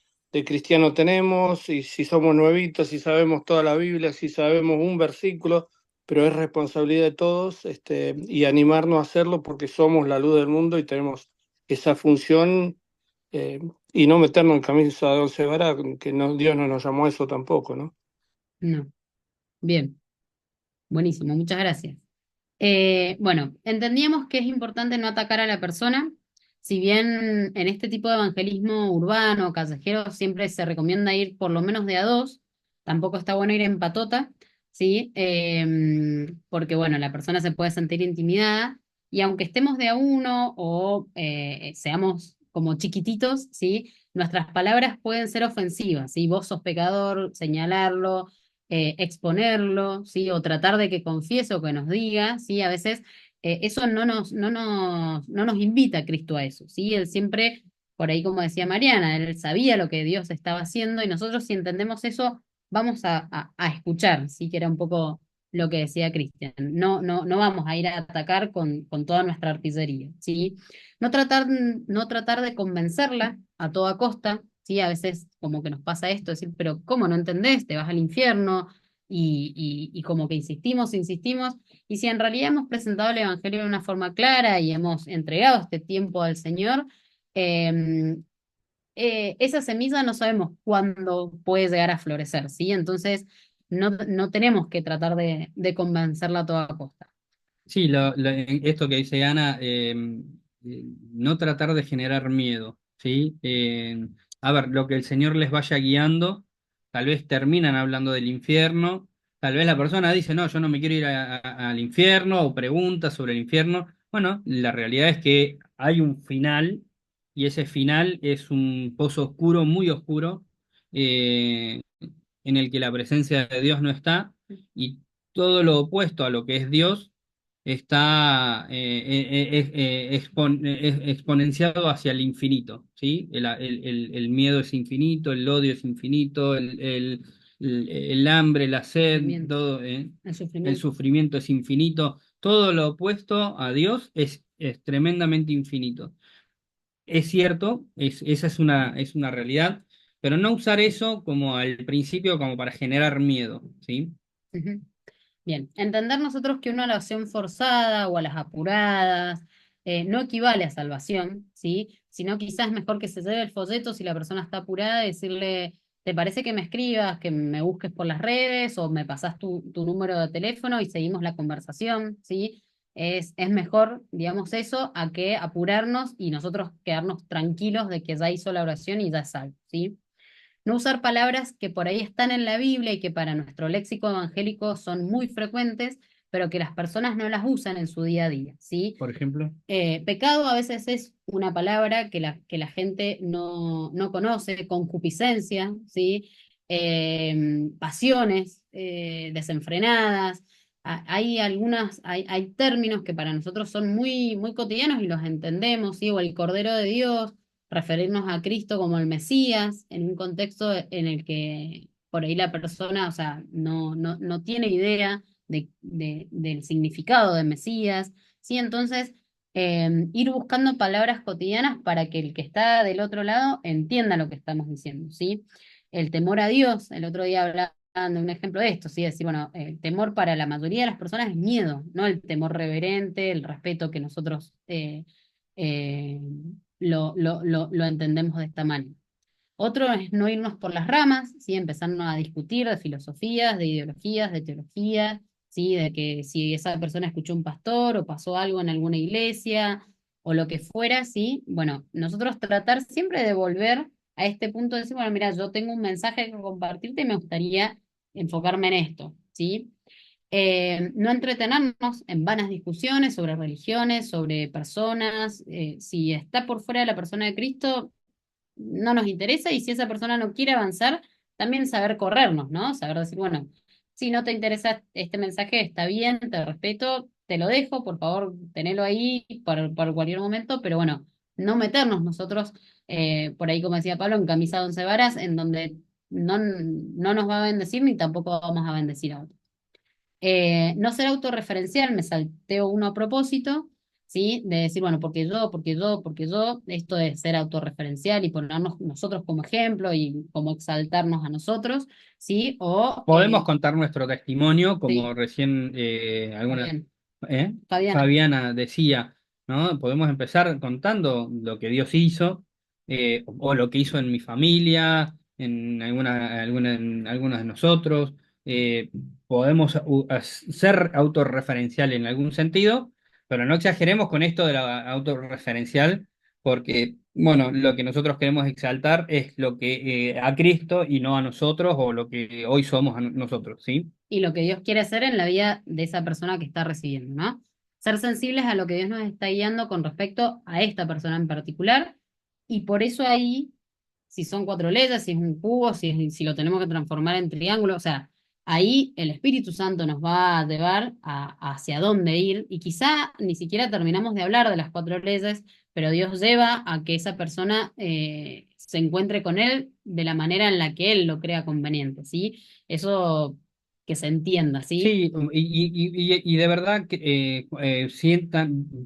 cristiano tenemos, y si somos nuevitos, si sabemos toda la Biblia, si sabemos un versículo, pero es responsabilidad de todos, y animarnos a hacerlo porque somos la luz del mundo y tenemos esa función, y no meternos en camisa de once varas, que no, Dios no nos llamó a eso tampoco, ¿no? No. Bien, buenísimo, muchas gracias. Bueno, entendíamos que es importante no atacar a la persona, si bien en este tipo de evangelismo urbano, callejero, siempre se recomienda ir por lo menos de a dos, tampoco está bueno ir en patota, ¿sí? Porque bueno, la persona se puede sentir intimidada y aunque estemos de a uno o seamos como chiquititos, ¿sí? Nuestras palabras pueden ser ofensivas, ¿sí? Vos sos pecador, señalarlo, exponerlo, ¿sí? O tratar de que confiese o que nos diga, ¿sí? A veces eso no nos invita a Cristo a eso, ¿sí? Él siempre, por ahí como decía Mariana, él sabía lo que Dios estaba haciendo y nosotros si entendemos eso, vamos a escuchar, ¿sí? Que era un poco lo que decía Cristian. No vamos a ir a atacar con toda nuestra artillería, ¿sí? No tratar de convencerla a toda costa, ¿sí? A veces como que nos pasa esto, decir, pero ¿cómo no entendés? Te vas al infierno, y como que insistimos, insistimos, y si en realidad hemos presentado el Evangelio de una forma clara y hemos entregado este tiempo al Señor, eh, esa semilla no sabemos cuándo puede llegar a florecer, ¿sí? Entonces, no tenemos que tratar de convencerla a toda costa. Sí, esto que dice Ana, no tratar de generar miedo, ¿sí? A ver, lo que el Señor les vaya guiando, tal vez terminan hablando del infierno, tal vez la persona dice, no, yo no me quiero ir al infierno, o pregunta sobre el infierno. Bueno, la realidad es que hay un final, y ese final es un pozo oscuro, muy oscuro, eh, en el que la presencia de Dios no está, y todo lo opuesto a lo que es Dios está exponenciado hacia el infinito, ¿sí? El miedo es infinito, el odio es infinito, el hambre, la sed, Sufrimiento, todo, el el sufrimiento. sufrimiento es infinito. Todo lo opuesto a Dios es tremendamente infinito. Es cierto, esa es una realidad, pero no usar eso como al principio como para generar miedo, ¿sí? Ujú. Bien, entender nosotros que una oración forzada o a las apuradas no equivale a salvación, ¿sí? Sino quizás es mejor que se lleve el folleto si la persona está apurada y decirle, ¿te parece que me escribas, que me busques por las redes o me pasás tu número de teléfono y seguimos la conversación, ¿sí? Es mejor, digamos, eso a que apurarnos y nosotros quedarnos tranquilos de que ya hizo la oración y ya es salvo, ¿sí? No usar palabras que por ahí están en la Biblia y que para nuestro léxico evangélico son muy frecuentes, pero que las personas no las usan en su día a día, ¿sí? Por ejemplo. Pecado a veces es una palabra que la gente no conoce, concupiscencia, ¿sí? Pasiones desenfrenadas. Hay términos que para nosotros son muy, muy cotidianos y los entendemos, ¿sí? O el Cordero de Dios, referirnos a Cristo como el Mesías, en un contexto en el que por ahí la persona, o sea, no tiene idea del significado de Mesías, ¿sí? Entonces, ir buscando palabras cotidianas para que el que está del otro lado entienda lo que estamos diciendo, ¿sí? El temor a Dios, el otro día hablaban de un ejemplo de esto, ¿sí? Decir, bueno, el temor para la mayoría de las personas es miedo, no el temor reverente, el respeto que nosotros eh, lo entendemos de esta manera. Otro es no irnos por las ramas, ¿sí? Empezarnos a discutir de filosofías, de ideologías, de teología, ¿sí? De que si esa persona escuchó un pastor o pasó algo en alguna iglesia o lo que fuera, ¿sí? Bueno, nosotros tratar siempre de volver a este punto de decir, bueno, mira, yo tengo un mensaje que compartirte y me gustaría enfocarme en esto, ¿sí? No entretenernos en vanas discusiones sobre religiones, sobre personas. Si está por fuera de la persona de Cristo, no nos interesa, y si esa persona no quiere avanzar, también saber corrernos, ¿no? Saber decir, bueno, si no te interesa este mensaje, está bien, te respeto, te lo dejo, por favor, tenelo ahí por cualquier momento, pero bueno, no meternos nosotros, por ahí, como decía Pablo, en camisa de once varas, en donde no nos va a bendecir ni tampoco vamos a bendecir a otros. No ser autorreferencial, me salteo uno a propósito, ¿sí? De decir, bueno, porque yo, porque yo, porque yo, esto de ser autorreferencial y ponernos nosotros como ejemplo y como exaltarnos a nosotros, ¿sí? O, Podemos contar nuestro testimonio, como sí, recién está bien. Fabiana, Fabiana decía, ¿no? Podemos empezar contando lo que Dios hizo, o lo que hizo en mi familia, en algunos de nosotros. Eh, Podemos ser autorreferencial en algún sentido, pero no exageremos con esto de la autorreferencial, porque, bueno, lo que nosotros queremos exaltar es lo que a Cristo y no a nosotros, o lo que hoy somos nosotros, ¿sí? y lo que Dios quiere hacer en la vida de esa persona que está recibiendo, ¿no? Ser sensibles a lo que Dios nos está guiando con respecto a esta persona en particular, y por eso ahí, si son cuatro leyes, si es un cubo, si lo tenemos que transformar en triángulo, o sea, ahí el Espíritu Santo nos va a llevar hacia dónde ir, y quizá ni siquiera terminamos de hablar de las cuatro leyes, pero Dios lleva a que esa persona se encuentre con Él de la manera en la que Él lo crea conveniente, ¿sí? Eso que se entienda, ¿sí? Sí, y de verdad que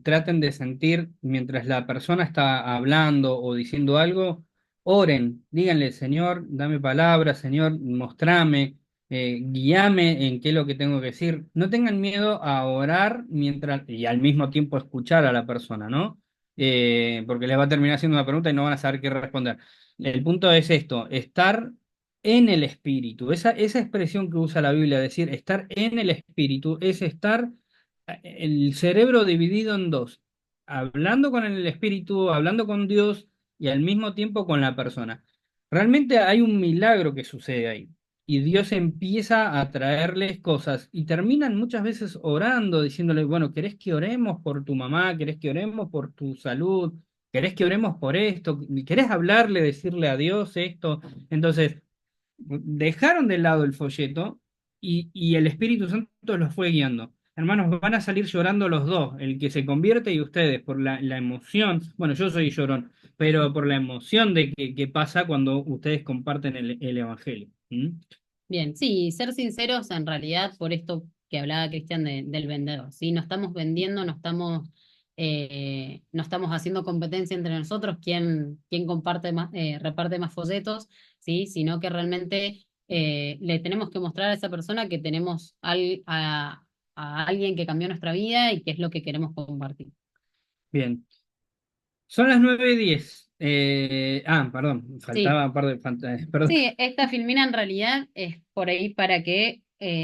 traten de sentir mientras la persona está hablando o diciendo algo, oren, díganle, Señor, dame palabras, Señor, mostrame, guíame en qué es lo que tengo que decir. No tengan miedo a orar mientras y al mismo tiempo escuchar a la persona, ¿no? Porque les va a terminar haciendo una pregunta y no van a saber qué responder. El punto es esto, estar en el espíritu. Esa expresión que usa la Biblia, decir estar en el espíritu, es estar el cerebro dividido en dos, hablando con el espíritu, hablando con Dios y al mismo tiempo con la persona. Realmente hay un milagro que sucede ahí. Y Dios empieza a traerles cosas y terminan muchas veces orando, diciéndole, bueno, ¿querés que oremos por tu mamá? ¿Querés que oremos por tu salud? ¿Querés que oremos por esto? ¿Querés hablarle, decirle a Dios esto? Entonces, dejaron de lado el folleto y el Espíritu Santo los fue guiando. Hermanos, van a salir llorando los dos, el que se convierte y ustedes, por la emoción. Bueno, yo soy llorón, pero por la emoción de que pasa cuando ustedes comparten el Evangelio. ¿Mm? Bien, sí, ser sinceros en realidad por esto que hablaba Cristian del vendedor, ¿sí? No estamos vendiendo, no estamos haciendo competencia entre nosotros, quién comparte más, reparte más folletos, ¿sí? Sino que realmente le tenemos que mostrar a esa persona que tenemos a alguien que cambió nuestra vida y que es lo que queremos compartir. Bien. Son las 9:10. Perdón, Sí. faltaba un par de perdón. Sí, esta filmina en realidad es por ahí para que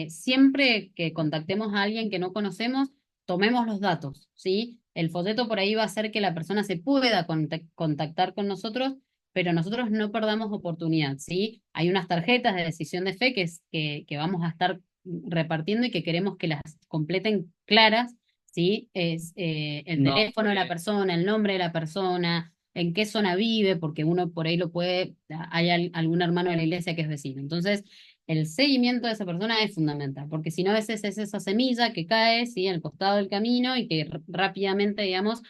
siempre que contactemos a alguien que no conocemos, tomemos los datos, ¿sí? El folleto por ahí va a hacer que la persona se pueda contactar con nosotros, pero nosotros no perdamos oportunidad, ¿sí? Hay unas tarjetas de decisión de fe que vamos a estar repartiendo y que queremos que las completen claras, ¿sí? Es el No, teléfono de la persona, el nombre de la persona, en qué zona vive, porque uno por ahí lo puede, hay algún hermano de la iglesia que es vecino. Entonces, el seguimiento de esa persona es fundamental, porque si no, a veces es esa semilla que cae, ¿sí? Al costado del camino y que rápidamente, digamos,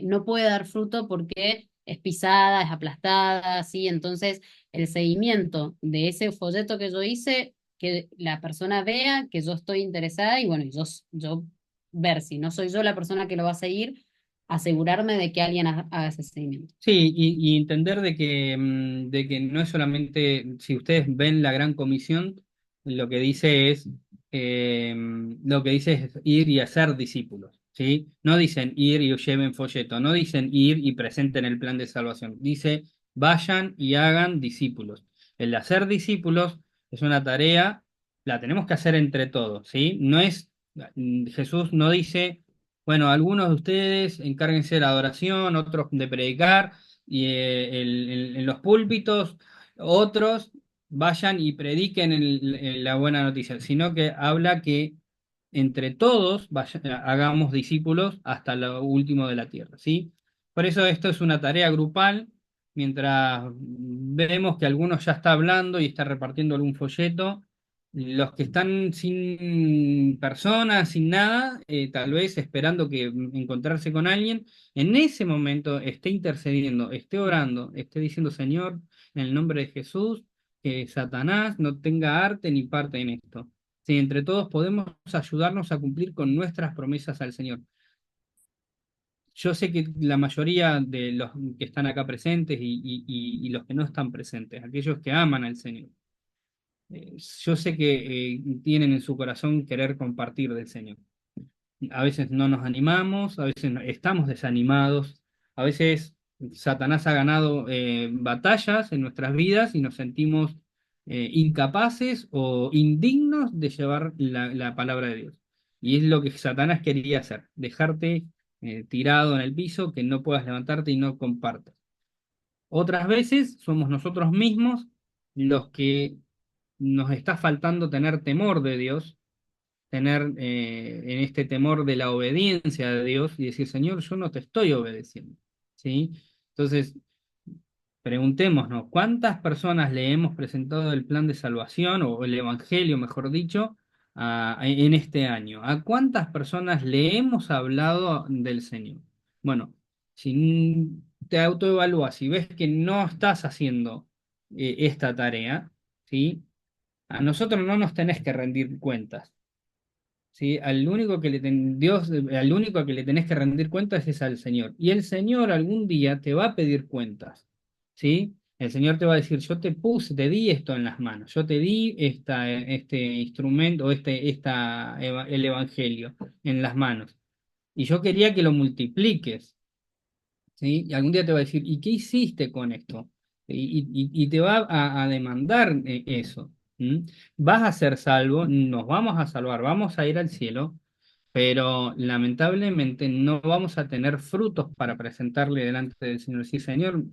no puede dar fruto porque es pisada, es aplastada, ¿sí? Entonces, el seguimiento de ese folleto que yo hice, que la persona vea que yo estoy interesada y bueno, yo ver si no soy yo la persona que lo va a seguir, asegurarme de que alguien haga ese seguimiento. sí, y entender de que no es solamente, si ustedes ven la Gran Comisión, lo que dice es, lo que dice es ir y hacer discípulos, ¿sí? No dicen ir y lleven folleto, no dicen ir y presenten el plan de salvación, dice vayan y hagan discípulos. El de hacer discípulos es una tarea, la tenemos que hacer entre todos, ¿sí? No es, Jesús no dice bueno, algunos de ustedes encárguense de la adoración, otros de predicar, y en los púlpitos, otros vayan y prediquen la buena noticia, sino que habla que entre todos hagamos discípulos hasta lo último de la tierra, ¿sí? Por eso esto es una tarea grupal, mientras vemos que algunos ya está hablando y está repartiendo algún folleto. Los que están sin personas, sin nada, tal vez esperando que encontrarse con alguien, en ese momento esté intercediendo, esté orando, esté diciendo, Señor, en el nombre de Jesús, que Satanás no tenga arte ni parte en esto. Si entre todos podemos ayudarnos a cumplir con nuestras promesas al Señor. Yo sé que la mayoría de los que están acá presentes y los que no están presentes, aquellos que aman al Señor, yo sé que tienen en su corazón querer compartir del Señor. A veces no nos animamos, a veces estamos desanimados, a veces Satanás ha ganado batallas en nuestras vidas y nos sentimos incapaces o indignos de llevar la palabra de Dios. Y es lo que Satanás quería hacer, dejarte tirado en el piso, que no puedas levantarte y no compartas. Otras veces somos nosotros mismos los que nos está faltando tener temor de Dios, tener en este temor de la obediencia de Dios y decir, Señor, yo no te estoy obedeciendo. ¿Sí? Entonces, preguntémonos, ¿cuántas personas le hemos presentado el plan de salvación o el Evangelio, mejor dicho, en este año? ¿A cuántas personas le hemos hablado del Señor? Bueno, si te autoevalúas y ves que no estás haciendo esta tarea, ¿sí? A nosotros no nos tenés que rendir cuentas. ¿Sí? Al único que Dios, al único que le tenés que rendir cuentas es al Señor. Y el Señor algún día te va a pedir cuentas. ¿Sí? El Señor te va a decir, yo te puse, te di esto en las manos, yo te di este instrumento, el Evangelio en las manos. Y yo quería que lo multipliques. ¿Sí? Y algún día te va a decir, ¿y qué hiciste con esto? Y te va a demandar eso. ¿Mm? Vas a ser salvo, nos vamos a salvar, vamos a ir al cielo, pero lamentablemente no vamos a tener frutos para presentarle delante del Señor. Sí, Señor,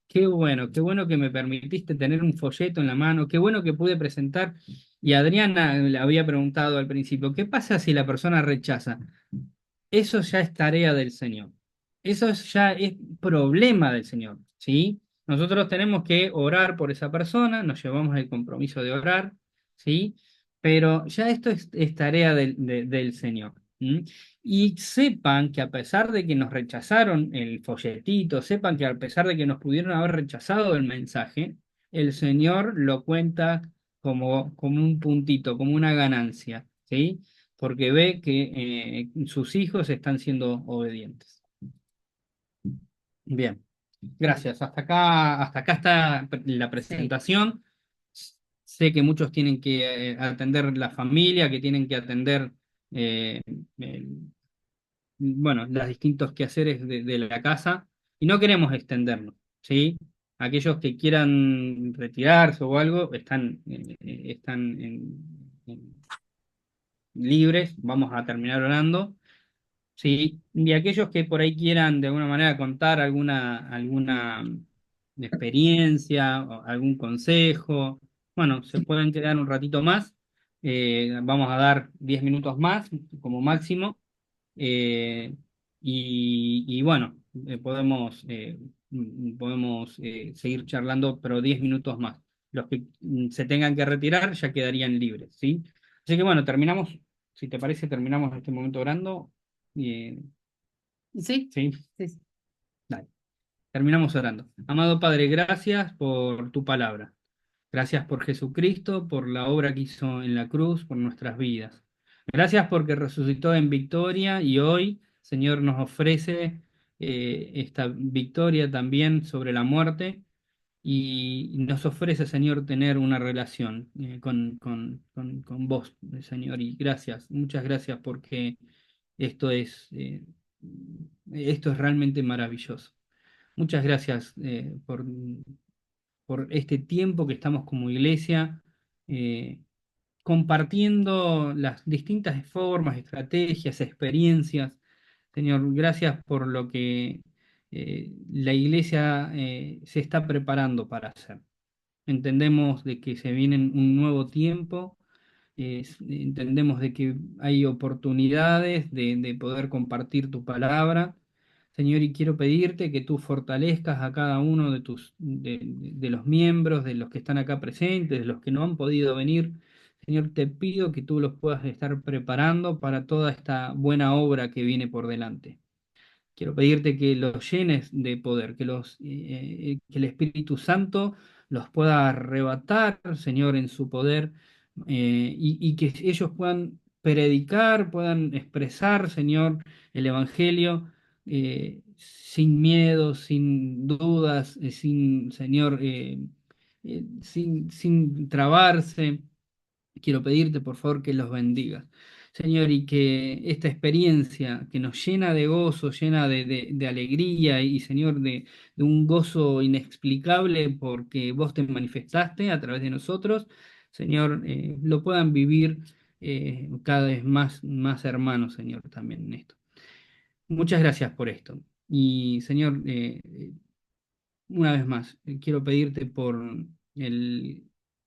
qué bueno que me permitiste tener un folleto en la mano, qué bueno que pude presentar. Y Adriana le había preguntado al principio, ¿qué pasa si la persona rechaza? Eso ya es tarea del Señor. Ya es problema del Señor, ¿sí? Nosotros tenemos que orar por esa persona, nos llevamos el compromiso de orar, ¿sí? Pero ya esto es tarea del Señor. ¿M? Y sepan que a pesar de que nos rechazaron el folletito, sepan que a pesar de que nos pudieron haber rechazado el mensaje, el Señor lo cuenta como un puntito, como una ganancia, ¿sí? Porque ve que sus hijos están siendo obedientes. Bien, gracias. Hasta acá está la Sí. presentación. Sé que muchos tienen que atender la familia, que tienen que atender, eh, eh, bueno, los distintos quehaceres de la casa, y no queremos extendernos, ¿sí? Aquellos que quieran retirarse o algo están libres. Vamos a terminar orando. Sí, y aquellos que por ahí quieran de alguna manera contar alguna experiencia o algún consejo, bueno, se pueden quedar un ratito más. Vamos a dar 10 minutos más como máximo. eh, y bueno, podemos seguir charlando, pero 10 minutos más. Los que se tengan que retirar ya quedarían libres, ¿sí? Así que bueno, terminamos, si te parece, terminamos este momento orando. Y, Sí, sí, sí, sí. dale. Terminamos orando. Amado Padre, gracias por tu palabra. Gracias por Jesucristo, por la obra que hizo en la cruz, por nuestras vidas. Gracias porque resucitó en victoria y hoy, Señor, nos ofrece esta victoria también sobre la muerte y nos ofrece, Señor, tener una relación con vos, Señor. Y gracias, muchas gracias porque esto esto es realmente maravilloso. Muchas gracias por este tiempo que estamos como iglesia eh, compartiendo las distintas formas, estrategias, experiencias. Señor, gracias por lo que la iglesia se está preparando para hacer. Entendemos de que se viene un nuevo tiempo, entendemos de que hay oportunidades de poder compartir tu palabra. Señor, y quiero pedirte que tú fortalezcas a cada uno de los miembros, de los que están acá presentes, de los que no han podido venir. Señor, te pido que tú los puedas estar preparando para toda esta buena obra que viene por delante. Quiero pedirte que los llenes de poder, que el Espíritu Santo los pueda arrebatar, Señor, en su poder, y que ellos puedan predicar, puedan expresar, Señor, el Evangelio, sin miedo, sin dudas, Señor, sin trabarse. Quiero pedirte, por favor, que los bendigas. Señor, y que esta experiencia que nos llena de gozo, llena de alegría y, Señor, de un gozo inexplicable porque vos te manifestaste a través de nosotros, Señor, lo puedan vivir cada vez más hermanos, Señor, también en esto. Muchas gracias por esto. Y, Señor, una vez más, quiero pedirte por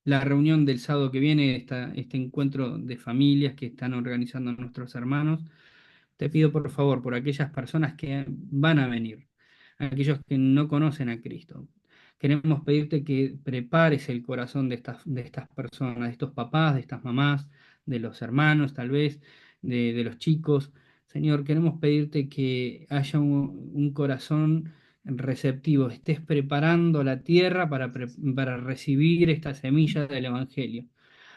la reunión del sábado que viene, este encuentro de familias que están organizando nuestros hermanos. Te pido por favor por aquellas personas que van a venir, aquellos que no conocen a Cristo. Queremos pedirte que prepares el corazón de estas personas, de estos papás, de estas mamás, de los hermanos tal vez, de los chicos. Señor, queremos pedirte que haya un corazón receptivo, estés preparando la tierra para recibir esta semilla del Evangelio.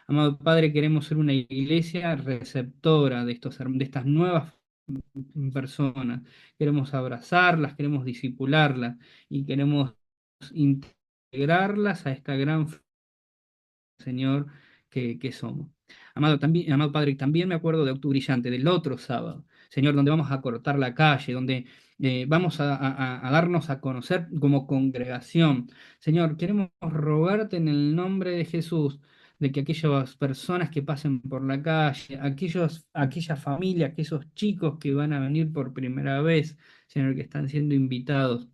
Amado Padre, queremos ser una iglesia receptora de de estas nuevas personas. Queremos abrazarlas, queremos disipularlas y queremos integrarlas a esta gran Señor que somos. Amado Padre, también me acuerdo de Octubre Brillante, del otro sábado, Señor, donde vamos a cortar la calle, donde vamos a darnos a conocer como congregación. Señor, queremos rogarte en el nombre de Jesús, de que aquellas personas que pasen por la calle, aquellas familias, aquellos chicos que van a venir por primera vez, Señor, que están siendo invitados,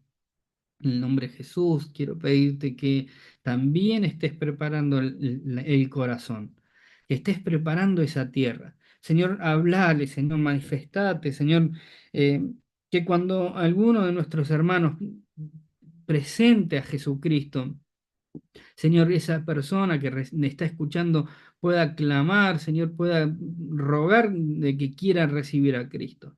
en el nombre de Jesús, quiero pedirte que también estés preparando el corazón, que estés preparando esa tierra. Señor, hablale, Señor, manifestate, Señor, eh, que cuando alguno de nuestros hermanos presente a Jesucristo, Señor, esa persona que me está escuchando pueda clamar, Señor, pueda rogar de que quiera recibir a Cristo.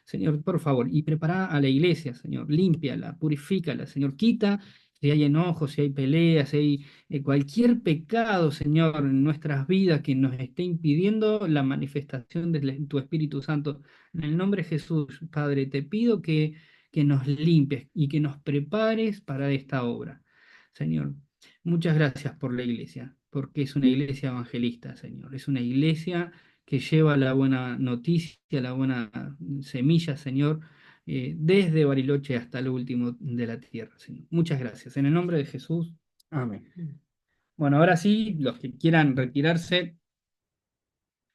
Señor, por favor, y prepara a la iglesia, Señor, límpiala, purifícala, Señor, quita si hay enojos, si hay peleas, si hay cualquier pecado, Señor, en nuestras vidas que nos esté impidiendo la manifestación de tu Espíritu Santo. En el nombre de Jesús, Padre, te pido que nos limpies y que nos prepares para esta obra. Señor, muchas gracias por la iglesia, porque es una iglesia evangelista, Señor, es una iglesia que lleva la buena noticia, la buena semilla, Señor, desde Bariloche hasta lo último de la tierra, Señor. Muchas gracias. En el nombre de Jesús, amén. Bueno, ahora sí, los que quieran retirarse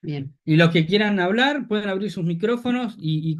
Bien. y los que quieran hablar pueden abrir sus micrófonos y